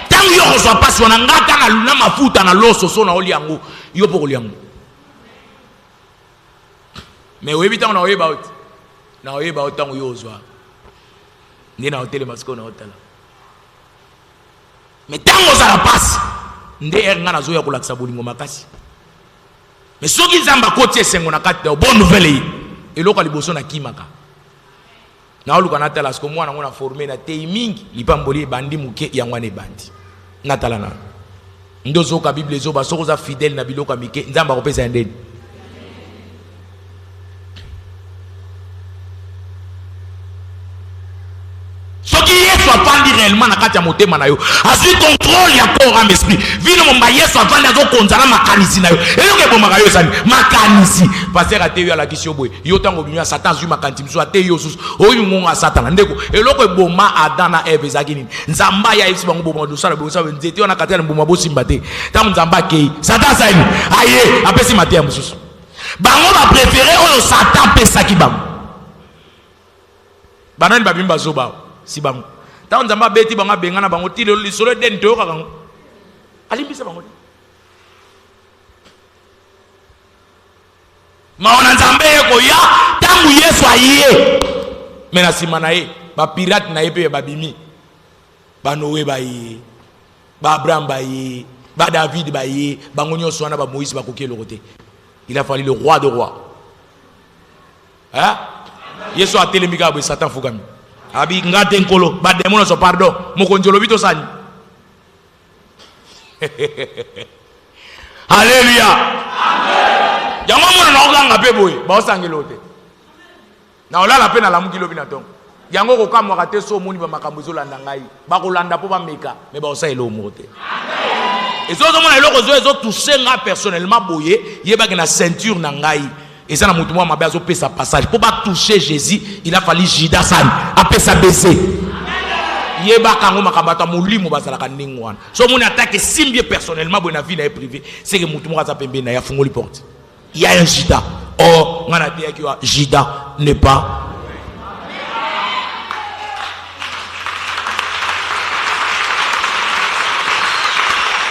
tant yo ko so passe wana ngata na mafuta na loso so na oliango yo pour oliango mais oui, tant on a eu baut, na eu baut tant on y oswa, ni na hôtel masco na hôtel. Mais tant on ça la passe, ndé erga na zoya kula kisabulingo makasi. Mais ceux qui zamba côté sengo na kate, bonne nouvelle et l'autre liboso na kimaka. Na oluka na tala sko mwana ngona formé na tei mingi, lipamboli bandi muke yangwane bandi. Na tala na. Ndozo ka Bible zo ba soko za fidèle na biloka mike, nzamba ko pesa ndeni. Afandi réellement na kati ya motema na yo azui contrôle ya corps âme esprit vino momba Yesu afandi azo konzala makanisi na yo eloke bomaka yo sani makanisi passer ate yo ala kisi oboye yo tango binya Satan azui makanisi mso ate yo susu oyo ngonga Satan ndeko eloko eboma Adam na Eve ezaki nini nzamba ya isi bango boma do sala bosa nzete yo na kati ya mboma bosimba te tango nzamba kei Satan sani aye apesi mate ya mususu bango ba préférer oyo Satan pesaki bango banani babimba zoba si bango tant nzamba beti banga bengana bango ti le solo den to kakango alimbisa bango maona nzambe ko ya tangu Yesu aye mena simana ye ba pirate na yepe ba bimi banowe ba ye ba Abraham baye, ba David baye, ba ngonyo soana ba Moïse ba koké le côté. Il a fallu le roi de rois. Hein? Yesu a télémika ba Satan fukami. Abi ngate nkolo, ba démon so pardon, mokonjolo bito sani. Alléluia. Amen. Yango mona na oganga pe boye, ba osangelo te. Na olala pe na lamu kilo binaton. Yango ko kamwa te so moni ba makambo ezolanda ngai. Ba kolanda po ba meka, mais ba osa elo mote. Amen. Et so mona eloko zo ezo toucher nga personnellement boye, yeba ke na ceinture na ngai. Et ça na mutu mwa mabe azo pesa passage. Pour pas toucher Jésus, il a fallu Judas san, a pesa baiser. Yeba kango makabata mulimo bazalaka ningwana. So moni attaque simbie personnellement bo na vie na privé, c'est que mutu mwa za pembe na ya fungoli porte. Il y a un Judas. Or, on a dit que Judas n'est pas.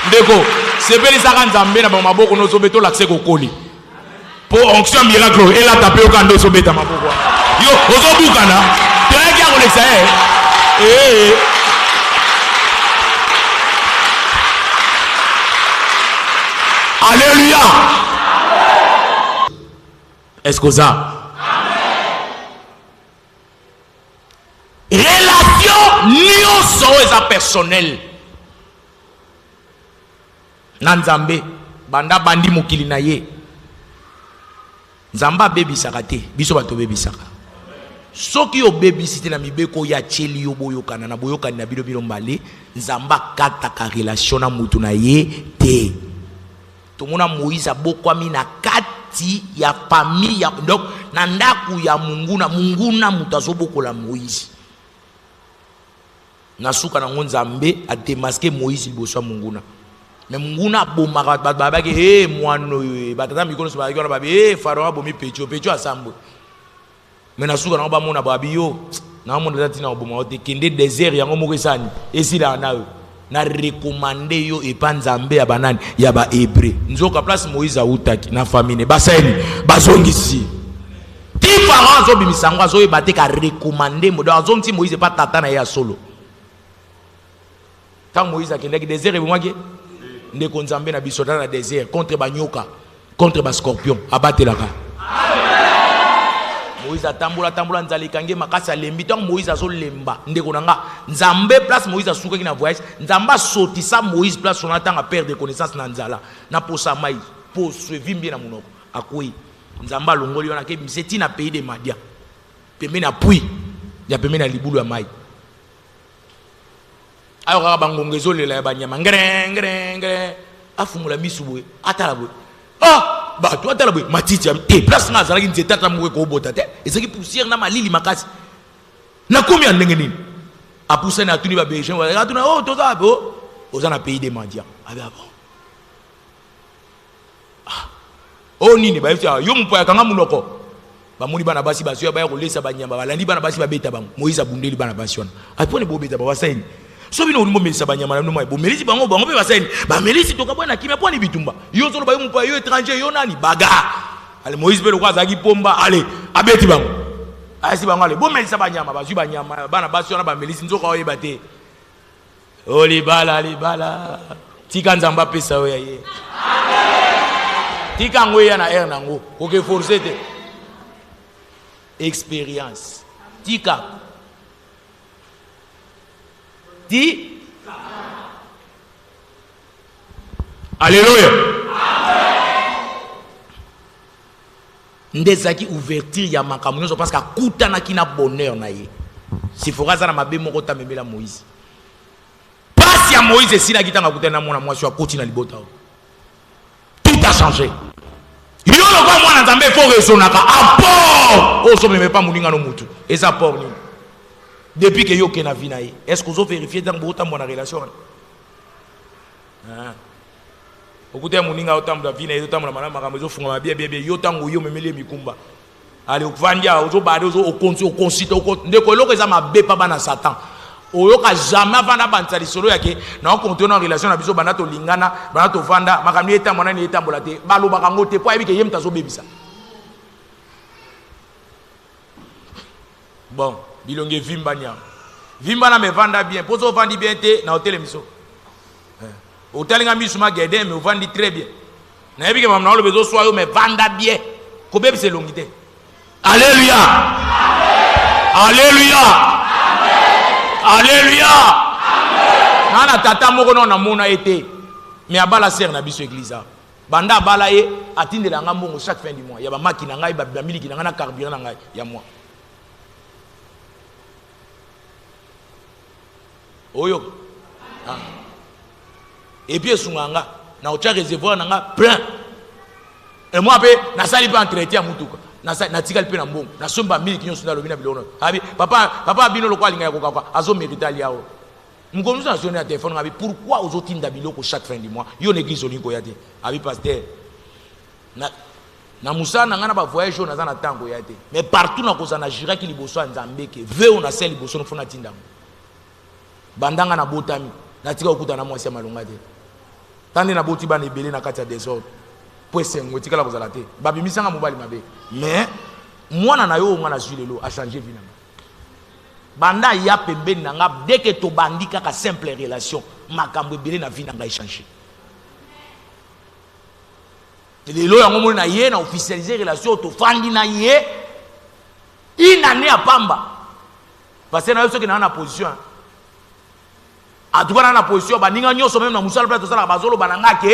Ndeko, c'est bien les Aranzambé na maboko no sobeto l'accès au colis. Pour onction miracle, et là tapé au kando sobeta maboko. Yo, ozo bukana. Tu as qu'à connaître ça. Eh. Alléluia. Est-ce que ça? Relation nyoso eza personnel. Nanzambe banda bandi mokili na ye. Nzamba baby sakate, biso bato baby saka. Soki yo baby site na mibeko ya cheli yo boyokana na boyokani na bilo mbale, nzamba kataka relation na mutu na ye te. Tumona Moïse abokwami na kati ya famille ya donc na ndaku ya munguna mutazobokola Moïse. Nasuka na ngonzambe a démasquer Moïse liboso munguna. Mais munguna bomaka babaki mwano batata mikono so bakona babi Pharaon bomi pecho asambo. Mais nasuka na ba mona babi yo na mona dati na boma te kende désert yango moko esani esila nawe. Na recommander yo epanzambe ya banani ya ba hébreu nzoka place Moïse autaki na famille baseni bazongisi ti Pharaon zo bimisango zo ebate ka recommander mo do zonti Moïse pas tata na ya solo tant Moïse akendaki désert ebomaki ndeko nzambe na biso na désert contre banyoka contre ba scorpion abatelaka Moïse tambola nzali kange makasa lembi tant Moïse azo lemba ndeko nanga nzambe place Moïse asuka ki na voyage nzamba sotisa Moïse place son atanga perdre connaissance na nzala na posa mai po suivi bien na munoko akui nzamba longoli wana ke miseti na pays de Madia pembe na pui ya pembe na libulu ya mai ayo ka bangongezo lela ya banyama ngre afumula misubwe atala bwe bah toi t'as la matiti te place na zalaki nzeta ta mwe ko bota te ezaki poussière na malili makasi na combien ndenge nini a pousser na tuni ba belgian wa tuna toza bo ozana pays de Mandia aba bon nini ba ifia yo mpo ya kanga munoko ba moni bana basi basio ba ko lesa banyamba balandi bana basi ba beta bango Moïse abundeli bana basi wana apone bo beta ba wasaini so bino ulimo melisa banyama na mwa bo melisi bango pe baseni ba melisi to kabona kimia poni bitumba yo solo ba yo mpo yo étranger yo nani baga ale Moïse be lo kwaza ki pomba ale abeti bango asi bango ale bo melisa banyama bazwi banyama bana basi ona ba melisi nzoka oyeba te libala tika nzamba pesa oya ye amen tika ngoya na air nango ko ke forcer te expérience tika dit alléluia ndezaki ouverture ya makambo parce que kutana kina bonheur na ye si fora za na mabe moko tamemela Moïse passe ya Moïse sina kitanga kutana mona mwasi wa koti na libota tout a changé yo lo kwa mwana nzambe faut resonaka apport o so meme pas muninga no mutu eza apport ni depuis que yo ke na vie na ye est-ce que vous vérifiez dans votre bonne relation okuta muninga otambo vie na ye otambo na malama makambo zo funga bien yo tango yo memele mikumba ale okvandia ozo bade ozo okonsita ndeko eloko eza mabe pa bana Satan oyoka jamais vanda bantali solo yake na continuer en relation na biso bana to lingana bana to vanda makambo eta mona ni etambola te baloba kango te po ayebike yem tazo bebisa bon bilonge vimba nya vimba na me vanda bien pozo vandi bien te na hotel miso Au talinga misuma guédé, mais vous vendez très bien. N'a pas que maman le besoin soit mais vanda bien. Combien c'est longité? Alléluia. Alléluia. Alléluia. Nana tata moko na mona été. Mais à bala serre na biso église. Banda bala ye atinde la ngambongo chaque fin du mois. Ya ba maki na ngai ba miliki na ngana carburant na ngai ya moi. Oyo. Et puis sunganga na ocha réservoir na nga plein. Et moi pe na sali pas entretien mutuka. Na tikali pe na mbongo. Na somba miliki nyo sunda lobina bilono. Abi papa bino lokwa linga yako kwa azo mériter ali yao. Mkonzo na sonner à téléphone abi pourquoi aux autres tinda biloko chaque fin du mois. Yo l'église olingo yate. Abi pasteur. Na musa na ngana ba voyage na za na tango yate. Mais partout na koza na jira ki liboso nzambe ke ve on a sel liboso no fona tinda. Bandanga na botami. Na tika okuta na mwasi ya malonga te. Tande na boti bana ebele na kati ya désordre. Po sengo tika la kozala te. Babi misanga mobali mabe. Mais mwana na yo mwana zulelo a changer vie na. Banda ya pembeni na nga dès que to bandi kaka simple relation makambo ebele na vie na nga changer. Lelo yango moni na ye na officialiser relation to fandi na ye une année à pamba. Parce que na yo soki na position. A tout cas na position ba ninga nyoso même na musala place to sala bazolo bananga ke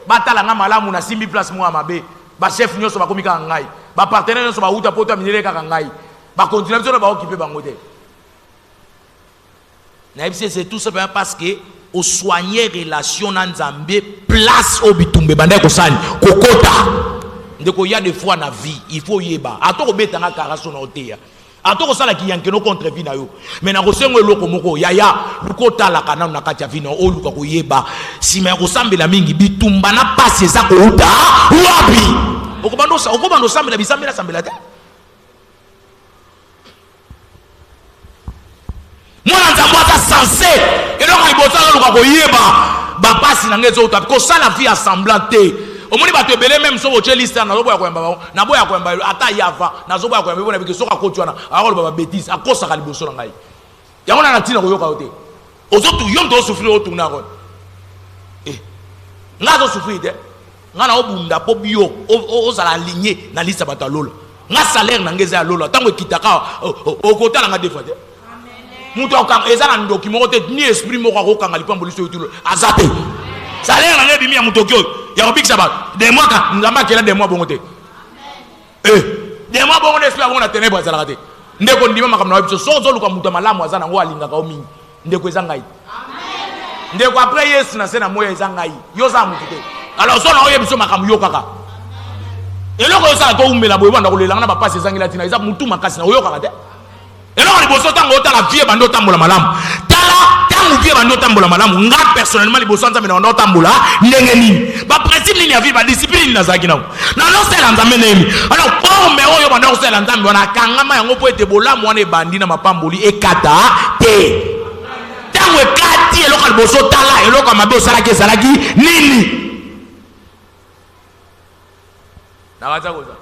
batala nga malamu na simbi place mo amabe ba chef nyoso ba komika ngai ba partenaire nyoso ba uta poto minere kaka ngai ba continuer biso ba occuper bango te. Na c'est tout simplement parce que au soigner relation na nzambe place au bitumbe banda ko sani kokota ndeko ya des fois na vie il faut yeba atoko betanga karaso na oteya atoko sala ki yankeno contre vie na yo mais na ko sengo eloko moko yaya lukota la kana na kati ya vie na o luka ko yeba si me ko sambela mingi bitumba na passe za ko uta wapi okobando sambela bisambela sambela te mwana nzambo ata sensé eloko libosala luka ko yeba ba passe na ngezo uta ko sala vie assemblante. Omoni bato ebele même so boche liste na zoboya ko yamba na boya ko yamba ata yava na zoboya ko yamba bona biki soka kotwana akolo baba bêtise akosa ka liboso na ngai yango na tina ko yoka ote ozotu yom to souffrir otu na ko nga zo souffrir de nga na obunda po bio ozala aligné na liste bato lola nga salaire na ngeza lola tango kitaka okotala nga defa de muto okanga ezala ndokimo te ni esprit moko ko kanga lipambo liso yotu azate salaire na ngebi mi ya mutokyo ya obik sabat des mois ka ngamba kela des mois bongote des mois bongote esprit bongo na ténèbre azala te ndeko ndima makamna biso sozo luka muto malamu azana ngo alinga ka omingi ndeko ezangai amen ndeko après yesu na sena moya ezangai yo za mutu te alors so na oye biso makamu yo kaka eloko yo sala ko umela boye banda ko lelanga na ba passe ezangila tina eza mutu makasi na oyo kaka te eloko liboso tango otala vie bando tambola malamu tala tango vie bando tambola malamu nga personnellement liboso nzambe na bando tambola ndenge nini ba principe nini ya vie ba discipline na zaki na non c'est nzambe nemi alors pour me oyo bando ko sala nzambe wana kangama yango po ete bolamu wana ebandi na mapamboli ekata te tango ekati eloko liboso tala eloko mabe osalaki ezalaki nini na waza koza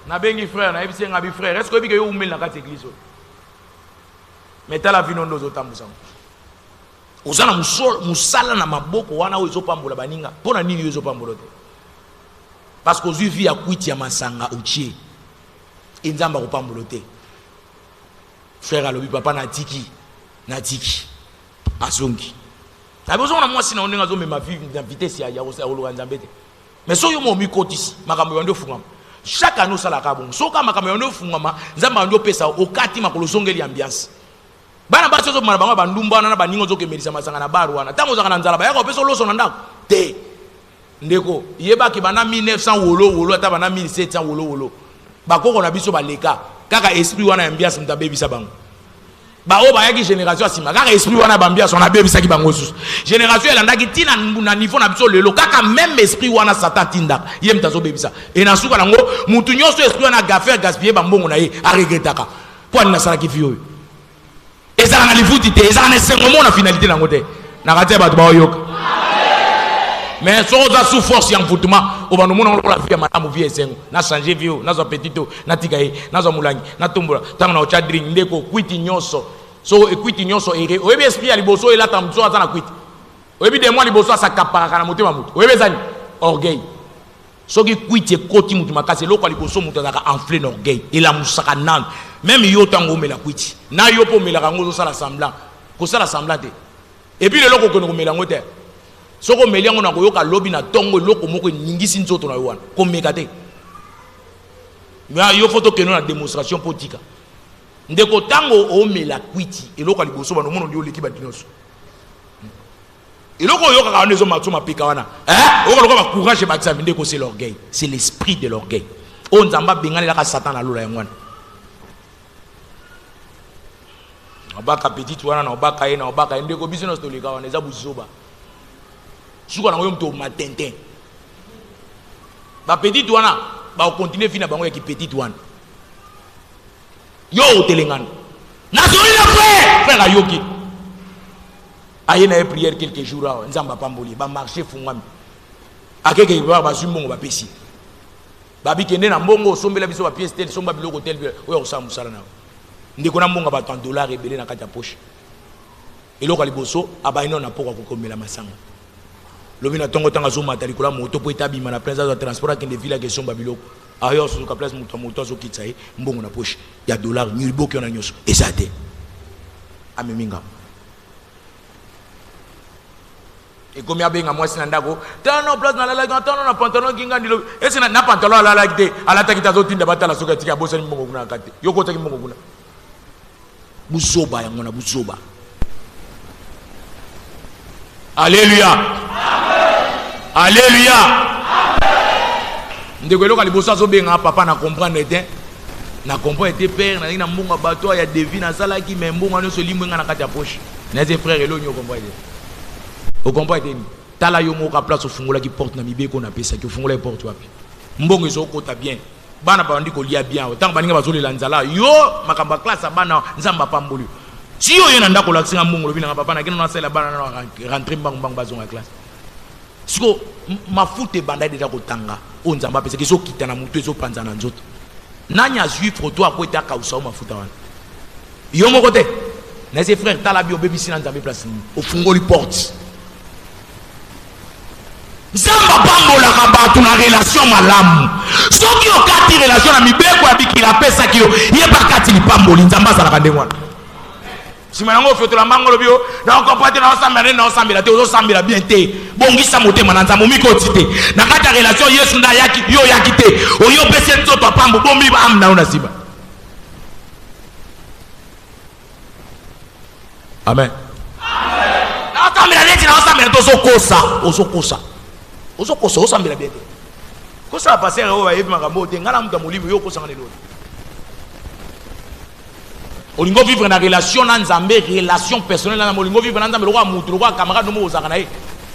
na bengi frère na ebisi ngabi frère est-ce que bika yo umeli na kati église mais tala vino ndo zotambusa ozana musala na maboko wana ozo pambola baninga pona nini ozo pambola te parce que ozu vi ya kwiti ya masanga otie enzamba ko pambola te frère alobi papa na tiki azongi na besoin na mwasi na onenga zo mema vivre na vitesse ya olo nzambe te mais so yo mo mi kotisi makambo yando fungama chaque année ça la kabon soka makambo yando fungama nzamba ndo pesa okati makolo zongeli ambiance bana baso zo mara banga bandumba na baningo zo kemelisa masanga na baru wana tango zaka na nzala ba yako pesa loso na ndako te ndeko yeba ki bana 1900 wolo ata bana 1700 wolo bakoko na biso baleka kaka esprit wana ambiance mtabebisa bango ba o ba yaki génération asima kaka esprit wana bambiance on a bebisa ki bango sus génération elandaki tina na niveau na biso lelo kaka même esprit wana satan tinda ye mtazo bebisa et na suka nango mutu nyoso esprit wana gafer gaspiller bambongo na ye a regretaka po na sala ki fio ezala na lifuti te ezala na sengomo na finalité nango te na katia bato ba oyoka mais so za sous force ya mfutuma obando mona la vie madame vie esengo na changer vie na zo petito na tikaye na zo mulangi na tumbola tango na ocha drink ndeko kwiti nyoso so ekwiti nyoso ere oyebi esprit ya liboso elata mso ata na kwiti Oyebi de moi liboso sa kapara na motema mutu. Oyebi zani orgueil. Soki kwiti koti mutu makasi loko liboso mutu azaka enflé d'orgueil. Il a musaka nan. Même yo tango mela kwiti. Na yo po mela kango so la semblant. Ko sala semblant te. Et puis le loko ko no mela ngote. Soko meliango na koyoka lobi na tongo loko moko ningisi nzoto na yo wana. Ko mekate. Mais yo photo que na démonstration politique. Ndeko tango o mela kwiti eloko liboso bano mono ndio leki batinoso. Eloko yo ka nezo matuma pika wana. Oko ba courage ba tsa ndeko c'est l'orgueil. C'est l'esprit de l'orgueil. On nzamba bengani la ka Satan na lola yangwana. Obaka petit wana na obaka ye na obaka ndeko biso to leka wana eza buzoba. Suka na yo mto matentin. Ba petit wana ba continuer fina bango ya ki petit wana. Yo telengana. Na zoli na frère ayoki. Aye na prière quelques jours là, nzamba pamboli, ba marcher fungami. Akeke ba zumbongo ba pesi. Ba bikende na mbongo sombela biso ba pièce tel somba biloko tel oyo osamba musala na. Ndeko na mbonga ba $100 ebele na kati ya poche. Eloko liboso abaino na poko kokomela masanga. Lobi na tongo tanga zoma talikola moto po etabima na plaza de transport kende villa ke somba biloko. Ayo so ka place moto so kitsaye mbongo na poche ya $1 nyuliboki na nyoso ezate. Ameminga. Et comme il y a bien moi c'est n'andako tano place na la tano na pantalon kinga ndilo ese na pantalon la kite ala takita zoti ndabata la soka tika bosa ni mbongo kuna kate yoko taki mbongo kuna buzoba yango na buzoba. Alléluia amen alléluia amen ndeko loka libosa zo benga papa na comprendre était na comprendre était père na mbongo bato ya devina sala ki mais mbongo no so limwenga na kati ya poche na ses frères elo nyo comprendre. Au combat de tala yo mo ka place ofungola ki porte na mibeko na pesa ki ofungola porte wapi mbongo ezo kota bien bana ba ndiko lia bien autant baninga bazolela nzala yo makamba classe bana nzamba pamboli si yo yena ndako laksinga mbongo lobi na papa na kino na sala bana na rentrer mbang bazonga classe siko mafute banda deja kotanga o nzamba pesa ki so kita na mutu ezo panza na nzoto nanya juif roto akweta ka usa mafuta wana yo mo kote na ses frères tala bi obebisi na nzambe place ofungoli porte. Zamba bambola kabatu na relation malamu. Soki okati relation na mibeko ya bikila pesa kiyo yeba kati ni pamboli nzamba sala kandengwana. Simanango fioto la mangolo bio na okopate na osambela te osambela bien te. Bongisa motema na nzambo miko tite. Na kati relation Yesu na yaki yo yakite. Oyo pese nzoto pambo bombi ba amna una siba. Amen. Amen. Na osambela leti na osambela to osokosa. Ozo koso osambela bien. Ko ça passer o ba yebi makambo te ngala muta molimo yo kosa ngane lolo. Olingo vivre na relation na nzambe, relation personnelle na molingo vivre na nzambe lokwa mutu lokwa camarade no mo ozaka na ye.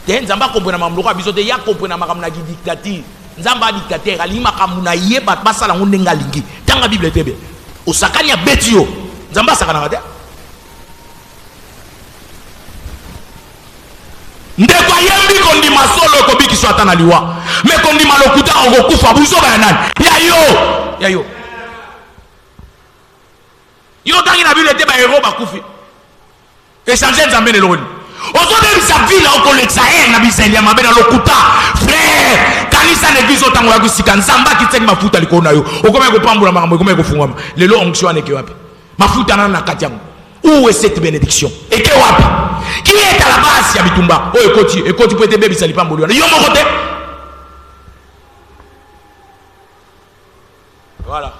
Te nzamba comprendre makambo lokwa biso te ya comprendre makambo na dictature. Nzamba dictateur ali makambo na ye bat basala ngondenga lingi. Tanga Bible te be. Osakani ya betio. Nzamba sakana te. Ndeko yembi kondi masolo ko biki swata na liwa me kondi malokuta okokufa buzo ba nani ya yo yo tangi na Bible te ba hero ba kufi échanger nzambe ne loni ozobe bisa vila okolexa na biseli ya mabe na lokuta frère kanisa l'église otango ya kusika nzamba kitsengi mafuta likona yo okoma ko pambula makambo okoma ko fungama lelo onction aneke wapi mafuta na kati yango. Où est cette bénédiction? Et que wapi? Qui est à la base ya bitumba? Oh ekoti peut être bébé salipa mboliwana. Yo mon côté. Voilà.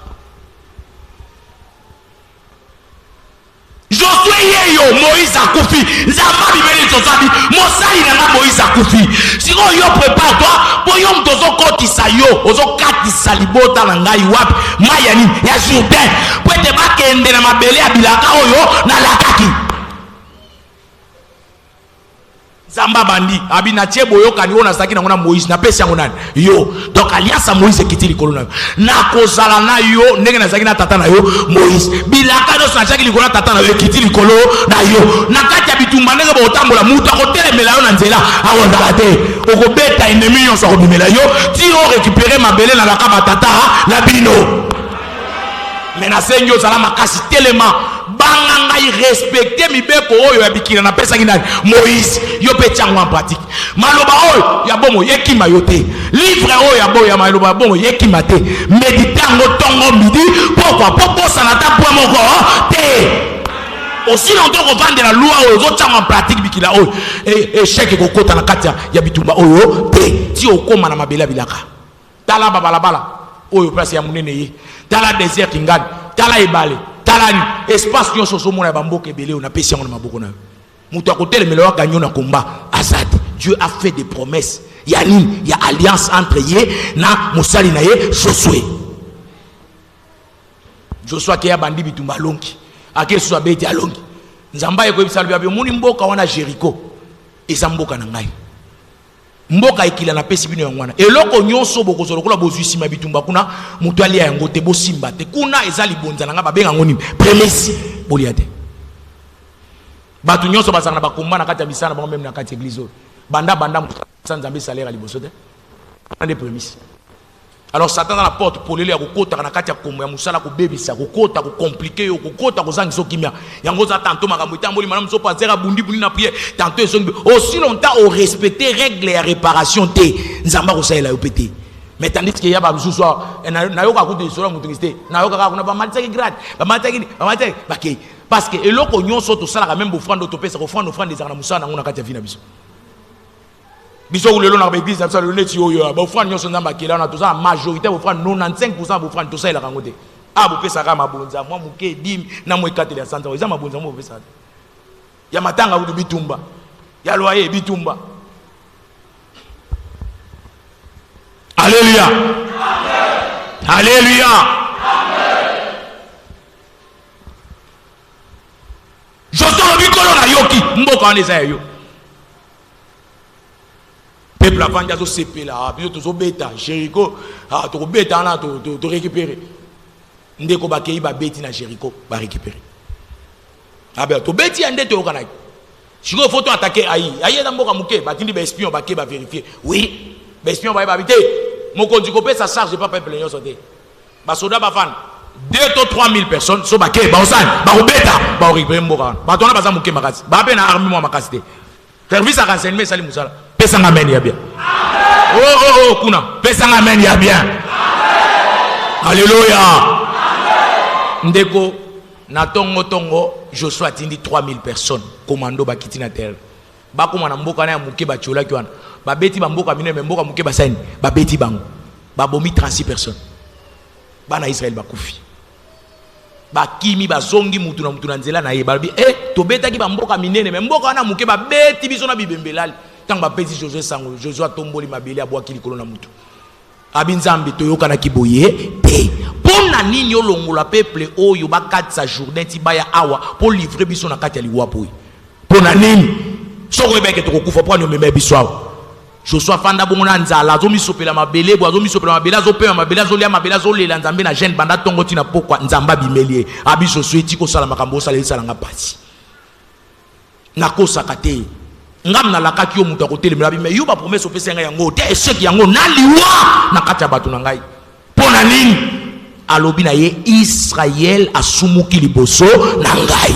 Josué yeyo Moïse a koufi. Nzamba bibeli tosabi. Mosali na Moïse a koufi. Si yo prépare-toi, pour yo mtozo kotisa yo, ozo katisa libota na ngai wapi? Mayani ya Jourdain. Pwete bakende na mabele ya bilaka oyo na lakaki. Zamba bandi abina chebo yo kaniona saki na ngona Moïse na pesa yango nani yo donc aliasa Moïse kitili kolona na kozala na yo ndenge na saki na tata na yo Moïse bilaka no sa saki likona tata na yo kitili kolo na yo na kati ya bitumba ndenge bo otambola mutu akotelemela yo na nzela awondala te okobeta ennemi yo so kobimela yo ti o récupérer mabele na lakaba tata na bino mais na senyo zala makasi telema banga ngai respecter mibeko oyo ya bikina na pesa kinani Moïse yo pe tyango en pratique maloba oyo ya bomo yekima yote livre oyo ya boyo ya maloba bomo yekima te méditer ngo tongo midi pourquoi popo sanata pour moko te aussi longtemps qu'on vend de la loi aux autres en pratique bikila oyo échec ko kota na katia ya bitumba oyo te ti okoma na mabela bilaka tala babalabala oyo place ya munene ye tala désert kingani tala ebale tala ni espace nyonso so mona bamboka ebele on a pesi yango na maboko na yo mutu akotelemela wa gagnon na combat azad Dieu a fait des promesses yani ya alliance entre ye na musali na ye Joshua ke ya bandi bitumba longi ake so abeti alongi nzamba ye ko ebisa bia muni mboka wana Jericho eza mboka na ngai mboka ikila na pesi bino yangwana eloko nyonso bokozolo kola bozwisima bitumba kuna mutu ali yango te bosimba te kuna eza libonza na nga babenga ngoni promesse boliate batu nyonso basanga bakomba na kati ya bisana bango même na kati ya église banda nzambe salaire liboso te ande promesse. Alors Satan dans la porte pour les kokota na kati ya kombo ya musala ko bebisa kokota ko compliquer yo kokota ko zangiso kimia yango za tantôt makambo itamboli manam so passer bundi na prière tantôt ezongi aussi longtemps au respecter règles et réparation te nzamba ko saela yo pété mais tandis que ya ba mususu na yo ka kutu isolo mutingiste na yo ka kuna ba mataki grade ba mataki bakay parce que eloko nyonso to sala même bofrando to pesa ko frando des na musala na kati ya vina biso biso ulelo na l'église ça le neti oyo ba frando nyonso nzamba kila na to ça majorité bo frando 95% bo frando to sala kango te bo pesa ka mabonza moi muke dim na mo ekatela santa oza mabonza mo pesa ya matanga udu bitumba ya loyer bitumba. Alléluia. Amen. Alléluia. Amen. Joto bikolo na yoki mboka aneza yo. Peuple avanja zo sepela, biso to zo beta, Jericho, to beta na to récupérer. Ndeko bakei ba beti na Jericho ba récupérer. To beti ande to kana. Siko photo attaquer ayi na mboka muke, batindi ba espion ba ke ba vérifier. Oui, ba espion ba habiter. Mokonzi ko pesa charge pas peuple nyo sote. Ba soda ba fan 2 to 3000 personnes so ba ke ba osan ba obeta ba récupérer mboka. Ba tona ba za muke makasi. Ba pe na armée mo makasi te. Service à renseignement sali musala. Pesa ngamen ya bien. Amen. Oh kuna. Pesa ngamen ya bien. Amen. Alléluia. Amen. Ndeko na tongo Joshua tindi 3000 personnes commando ba kiti na terre. Ba koma na mboka na ya muke ba chola ki wana. Ba beti ba mboka mine mboka muke ba saini. Ba beti bango. Ba bomi 36 personnes. Ba na Israël ba kufi. Ba kimi ba zongi mutu na nzela na ye ba bi to beta ki ba mboka minene me mboka wana muke ba beti biso na bibembelali tang ba pesi Josué sango Josué tomboli mabeli abwa kili kolona mutu abinzambi to yoka na kiboye te pona nini olongola peuple oyo ba 4 journée ti baya awa pour livrer biso na kati ya liwapo pona nini soko ebeke to kokufa pona meme biso awa Josué fanda bongo na nzala zo misopela mabele bo zo misopela mabele zo pe mabele zo lia mabele zo lela nzambe na jeune banda tongo tina pokwa nzamba bimelie abi Josué ti ko sala makambo sala sala nga pasi na ko sakate ngam na lakaki yo mutu akotelemela bi me yo ba promesse opesa nga yango te échec yango na liwa na kati ya batu na ngai pona nini alobi na ye Israël asumuki liboso na ngai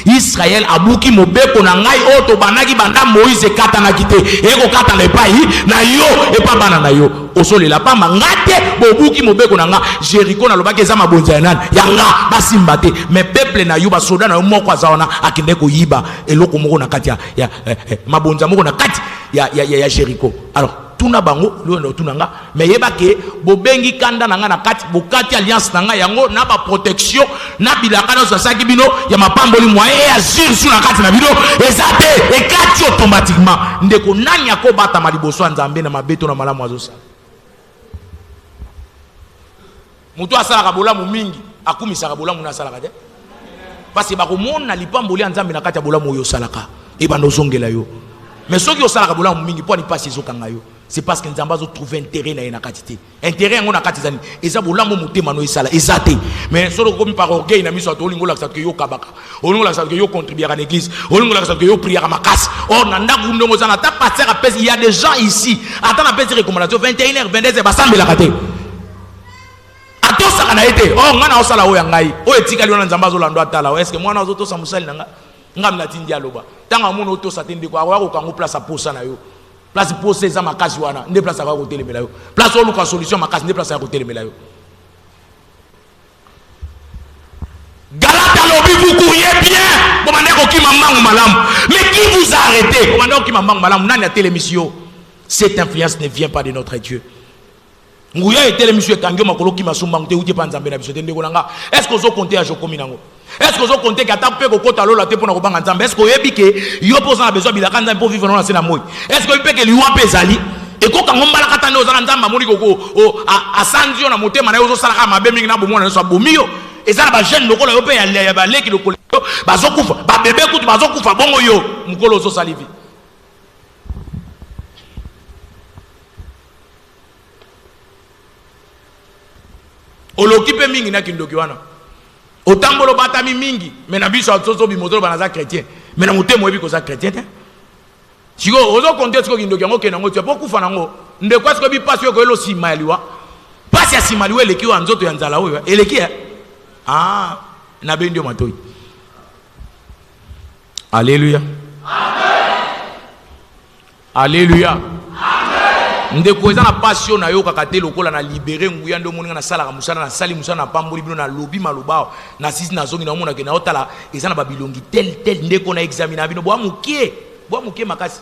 Israël abuki mobeko na ngai oto banaki banda Moïse katana kite eko katana epai na yo epa bana na yo osolela pamba ngate bobuki mobeko na nga Jericho na lobaki eza mabonza ya nani yanga basimba te mais peuple na yo basoda na yo moko azaona akende ko yiba eloko moko na kati ya mabonza moko na kati ya Jericho. Alors tuna bango lo tunanga mais yeba ke bobengi kanda nanga na kati bokati alliance nanga yango na ba protection na bilaka na sasaki bino ya mapamboli moyen ya zir sur na kati na bino ezate e kati automatiquement ndeko nani akobata maliboso nzambe na mabeto na malamu azosa mutu asala kabola mu mingi akumisa kabola mu na sala kade parce que ba komona lipamboli nzambe na kati ya bola mo yo salaka e bando zongela yo mais soki osala kabola mu mingi po ni passe ezokanga yo. C'est parce que nous avons trouvé intérêt dans la quantité. Intérêt on a quantité. Et ça vous l'avez monté mano isala. Exacté. Mais solo comme par orgueil na miso to lingo la que yo kabaka. Olingo la que yo contribuer à l'église. Olingo la que yo prier à ma casse. Or nanda gumno mozana ta passer à pèse il y a des gens ici. Attends la pèse recommandation 21h 22h ba sambe la kate. Ato ça na été oh ngana osala oya ngai o etikali wana nzamba zolando atala est-ce que mwana ozo to sa musali nanga ngam na tindi aloba tanga mono to sa tindi kwa ko kango place a posa na yo place posa za makasi wana nde place ka ko telemela yo place o luka solution makasi nde place ka ko telemela yo Galata lobi vous courriez bien bon mandeko ki mamangu malamu mais qui vous a arrêté bon mandeko ki mamangu malamu nani a télémission cette influence ne vient pas de notre Dieu. Nguya etele monsieur kangyo makolo ki masumba ngte uti panzambe na biso tende kolanga. Est-ce que vous comptez à jokomi nango? Est-ce que vous comptez qu'à taper ko kota lola te pona ko banga nzambe? Est-ce que yebi ke yo posa na besoin bilaka nzambe pour vivre dans la sena moyi? Est-ce que yebi ke liwa pezali? Et ko kango mbala katande ozala nzamba moni koko o asanzio na motema na yo zo sala ka mabe mingi na bomona na so bomio. Ezala ba jeune lokola yo pe ya ba leki lokola bazokufa ba bébé kutu bazokufa bongo yo mukolo zo salivi. Olokipe mingi na kindoki wana otambolo batami mingi mais na biso atsozo bimotolo banaza chrétien mais na motemo ebi ko za chrétien te siko ozo konte siko kindoki yango kenango tu pokufa nango ndeko siko bi passe yo ko elo simaliwa passe ya simaliwa eleki wa nzoto ya nzala oyo eleki na bendio matoi alléluia alléluia ndeko eza na passion na yo kaka te lokola na libérer nguya ndo moninga na sala ka musana na sali musana na pamboli bino na lobi malobao na sisi na zongi na mona ke na otala eza na babilongi tel ndeko na examiner bino bo amukie makasi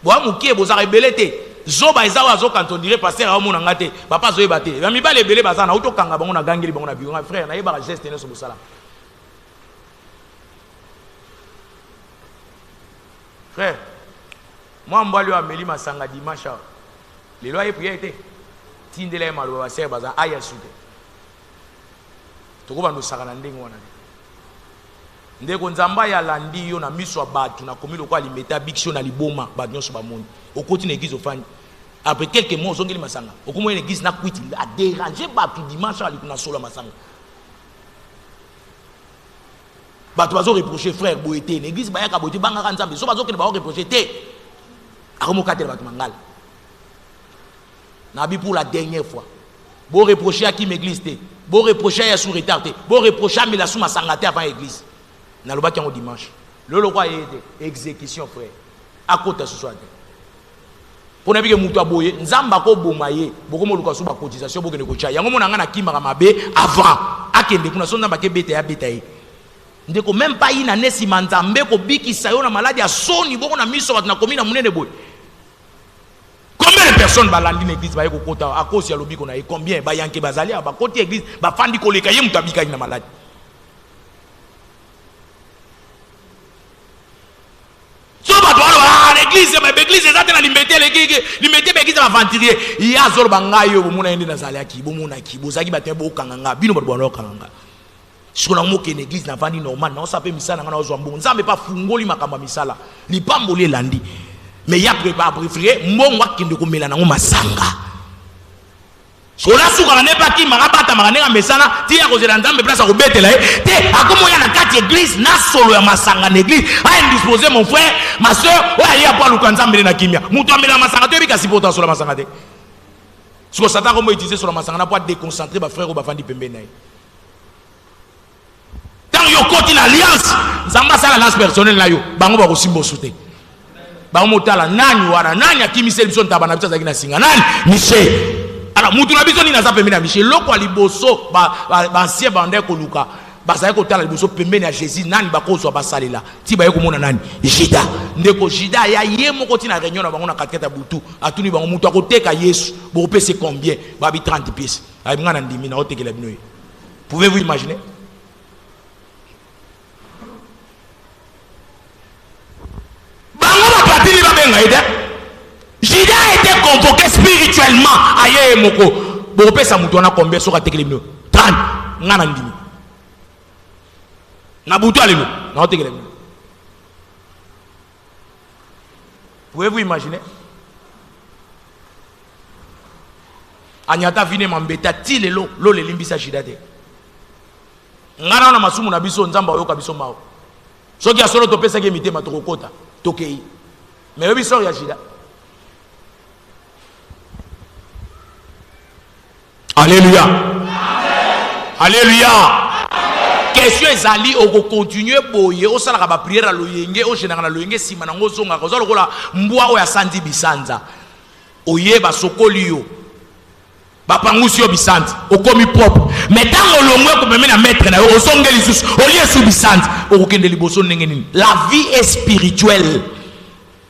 bo amukie bo za rebelle te zoba eza wa zo quand on dirait pasteur a mona ngate papa zo ebate ba mibale ebele baza na uto kanga bango na gangeli bango na biyo nga frère na yeba geste ne so bosala frère moi mbali wa meli masanga dimanche les lois et prières étaient tindele maluwa wa serba za aya sude tokoba ndo sakana ndengo wana ndeko nzamba ya landi yo na miso batu na komilo kwa limeta biksho na liboma batu nyonso ba moni okoti na église ofani après quelques mois ozongeli masanga okomo na église na kwiti a déranger batu dimanche ali kuna solo masanga batu bazo reprocher frère boete na église bayaka boete banga nzambe so bazo kene ba reprocher te akomo katela batu mangala Nabi pour la dernière fois. Bon reprocher à qui m'église te. Bon reprocher à sous retard te. Bon reprocher à me la sous ma sangate avant l'église. Na loba qui en dimanche. Le roi est exécution frère. À côté ce soir. Pour ne pas que muto aboye, nzamba ko bomaye, boko mo luka sous ba cotisation boko ne ko cha. Yango mona ngana kimaka mabe avant. Akende kuna sonda ba ke beta ya beta yi. Ndeko même pas ina nesi manzambe ko biki sayo na maladi ya soni boko na miso bat na komina munene boy. Combien de personnes balandi l'église ba yeko kota à cause ya lobi kona et combien ba yanke bazali ba koti église ba fandi koleka ye mutabika ina malade so ba doa l'église ba église ezate na limete limete ba église ba venturier ya zolo banga yo bomona ende na zali aki bomona ki bozaki ba te bo kanganga bino ba bwana kanganga sikola moke na église na vandi normal na osape misala ngana ozwa mbongo nzambe pa fungoli makamba misala lipamboli landi mais ya préféré mbongo akende komela nango masanga sola suka na pas ki marabata makanenga mesana tia kozela nzambe place ko betela te akomo ya na kati église na solo ya masanga na église a indisposer mon frère ma soeur oya ya pa luka nzambe na kimia mutu amela masanga te bika sipota solo masanga te siko satan komo utiliser solo masanga na pour déconcentrer ba frère ou ba fandi pembeni na tant yo koti na alliance nzamba sala alliance personnelle na yo bango ba ko simbo soute ba motala nani wana nani akimiseli biso ntaba na biso zaki na singa nani Michel alors mutu na biso ni na za pembeni na Michel loko liboso ba ancien bande ko luka ba za ko tala liboso pembeni ya Jésus nani ba ko zo ba salela ti ba yeko mona nani Jida ndeko Jida ya ye moko ti na réunion na bango na kateta butu atuni bango mutu akoteka Yesu bo pese combien ba bi 30 pièces ay ngana ndimi na otekela bino pouvez-vous imaginer Jida a été convoqué spirituellement aye moko bo pesa mutu na combien soka tekele bino 30 ngana ndimi na butu alelo na otekele bino pouvez-vous imaginer anyata vine mambeta ti lelo lo le limbisa Jida te ngana na masumu na biso nzamba oyoka biso mao soki asolo to pesa ke mitema to kokota tokei mais obi sort ya Jida. Alléluia. Alléluia. Question ezali oko continuer boye o sala ka prière à loyenge o chenanga na loyenge sima na ngozonga ko zalo kola mbwa o ya sandi bisanza oyeba sokoli yo bapangusi yo bisanza okomi propre mais tant olongwe ko meme na maître na yo osongeli sus olie su bisanza okokende liboso ndenge nini. La vie est spirituelle.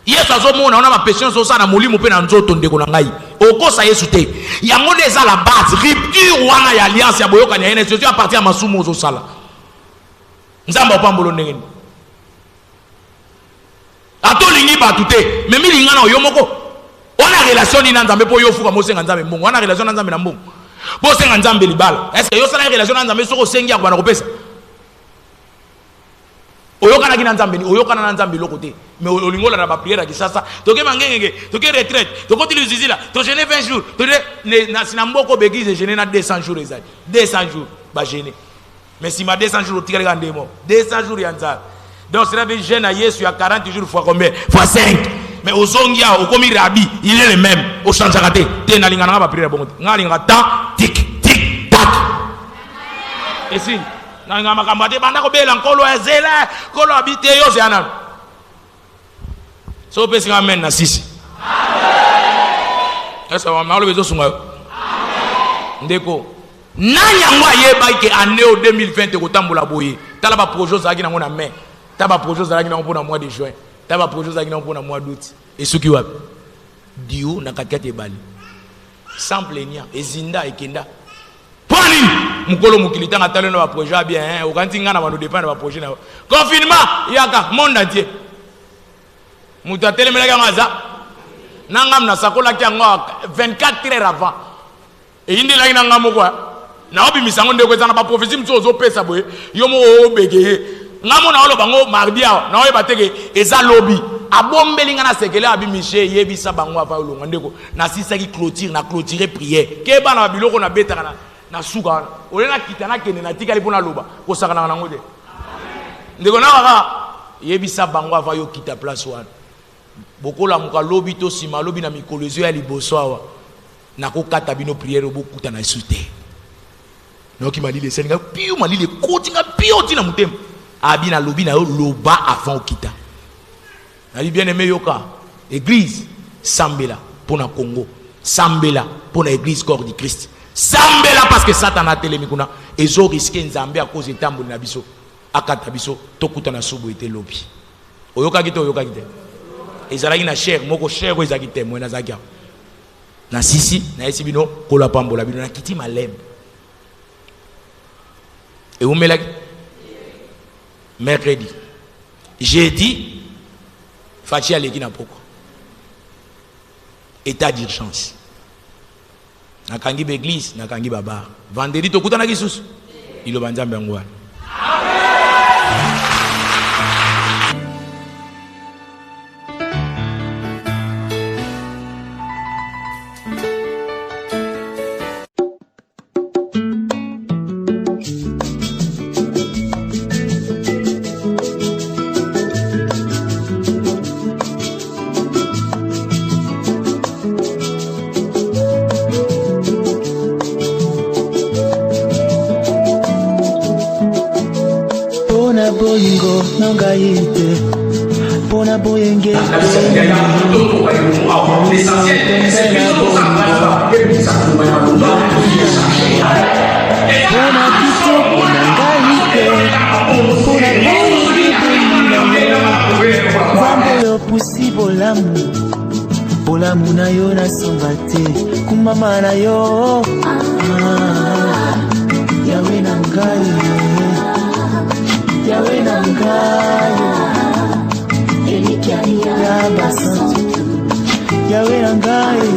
Yesu azomona ona ma passion so sana molimo pe na nzoto ndeko na ngai okosa Yesu te yango eza la base rupture wana ya alliance ya boyoka na ene Jésus à partir ya masumu zo sala nzamba opambolo ndenge ni atolingi batu te mais milinga na yo moko ona relation ni na nzambe po yo fuka mosenga nzambe mbongo ona relation na nzambe na mbongo po senga nzambe libala est-ce que yo sala relation na nzambe soko sengi akwa na kopesa oyokana kina nzambe ni oyokana na nzambe loko te mais olingola na ba prière ki sasa toke mangenge toke retraite toko tiluzizila to jeûner 20 jours to na sinamboko begize jeûner na 200 jours ezali 200 jours ba jeûner mais si ma 200 jours tikale ka ndemo 200 jours ya nzambe donc c'est la jeûne à Yesu ya 40 jours fois combien fois 5 mais ozongia okomi rabi il est le même au change raté te na lingana ba prière bongo nga linga ta tic tic tac et si nanga makamate banda ko bela nkolo ezela kolo habite yo zeana so pesi amen na sisi amen esa wa malo bezo sunga ndeko nani angwa yeba ke année 2020 ko tambola boye tala ba projet zaki na ngona mai tala ba projet zaki na ngona mois de juin tala ba projet zaki na ngona mois d'août et suki wapi dio na kakate bali sans plaignant ezinda ekenda Poni mukolo mukilita ngatalo na projet bien o kanti ngana bano dépend na projet na confinement yaka monde entier mutatele melaka ngaza nangam na sakola kyango 24 heures avant et indi la ina ngamo kwa na obi misango ndeko ezana ba prophétie mtsozo pesa boye yo mo obegeye ngamo na olo bango mardi awa na oye bateke eza lobby abombeli ngana sekele abi miché yebisa bango ava olonga ndeko na sisaki clôture na clôturer prière ke bana biloko na betaka na suka olena kitana kene na tikali pona loba ko sakana na ngode ndeko na kaka yebisa bango ava yo kita place wana bokola muka lobi to sima lobi na mikolozo ya liboso awa na ko kata bino prière bokuta na sute noki malile selinga piu malile kotinga piu tina mutem abi na lobi na yo loba avant okita na bien aimé yoka église sambela pona Congo sambela pona église corps du Christ sambela parce que Satan a telemi kuna ezo risquer nzambe à cause etambo na biso akata biso tokuta na subu ete lobi oyoka kite ezalaki na cher moko cher ko ezaki témoin na zakia na sisi na esi bino kola pambola bino na kiti malem et on met la mercredi jeudi fachi aleki na poko état d'urgence nakangi l'église nakangi baba vendredi tokuta na kisusu ilo banzambe ngwa Bolamu na yo na songate kumama na yo yawe na ngai ya basantu yawe na ngai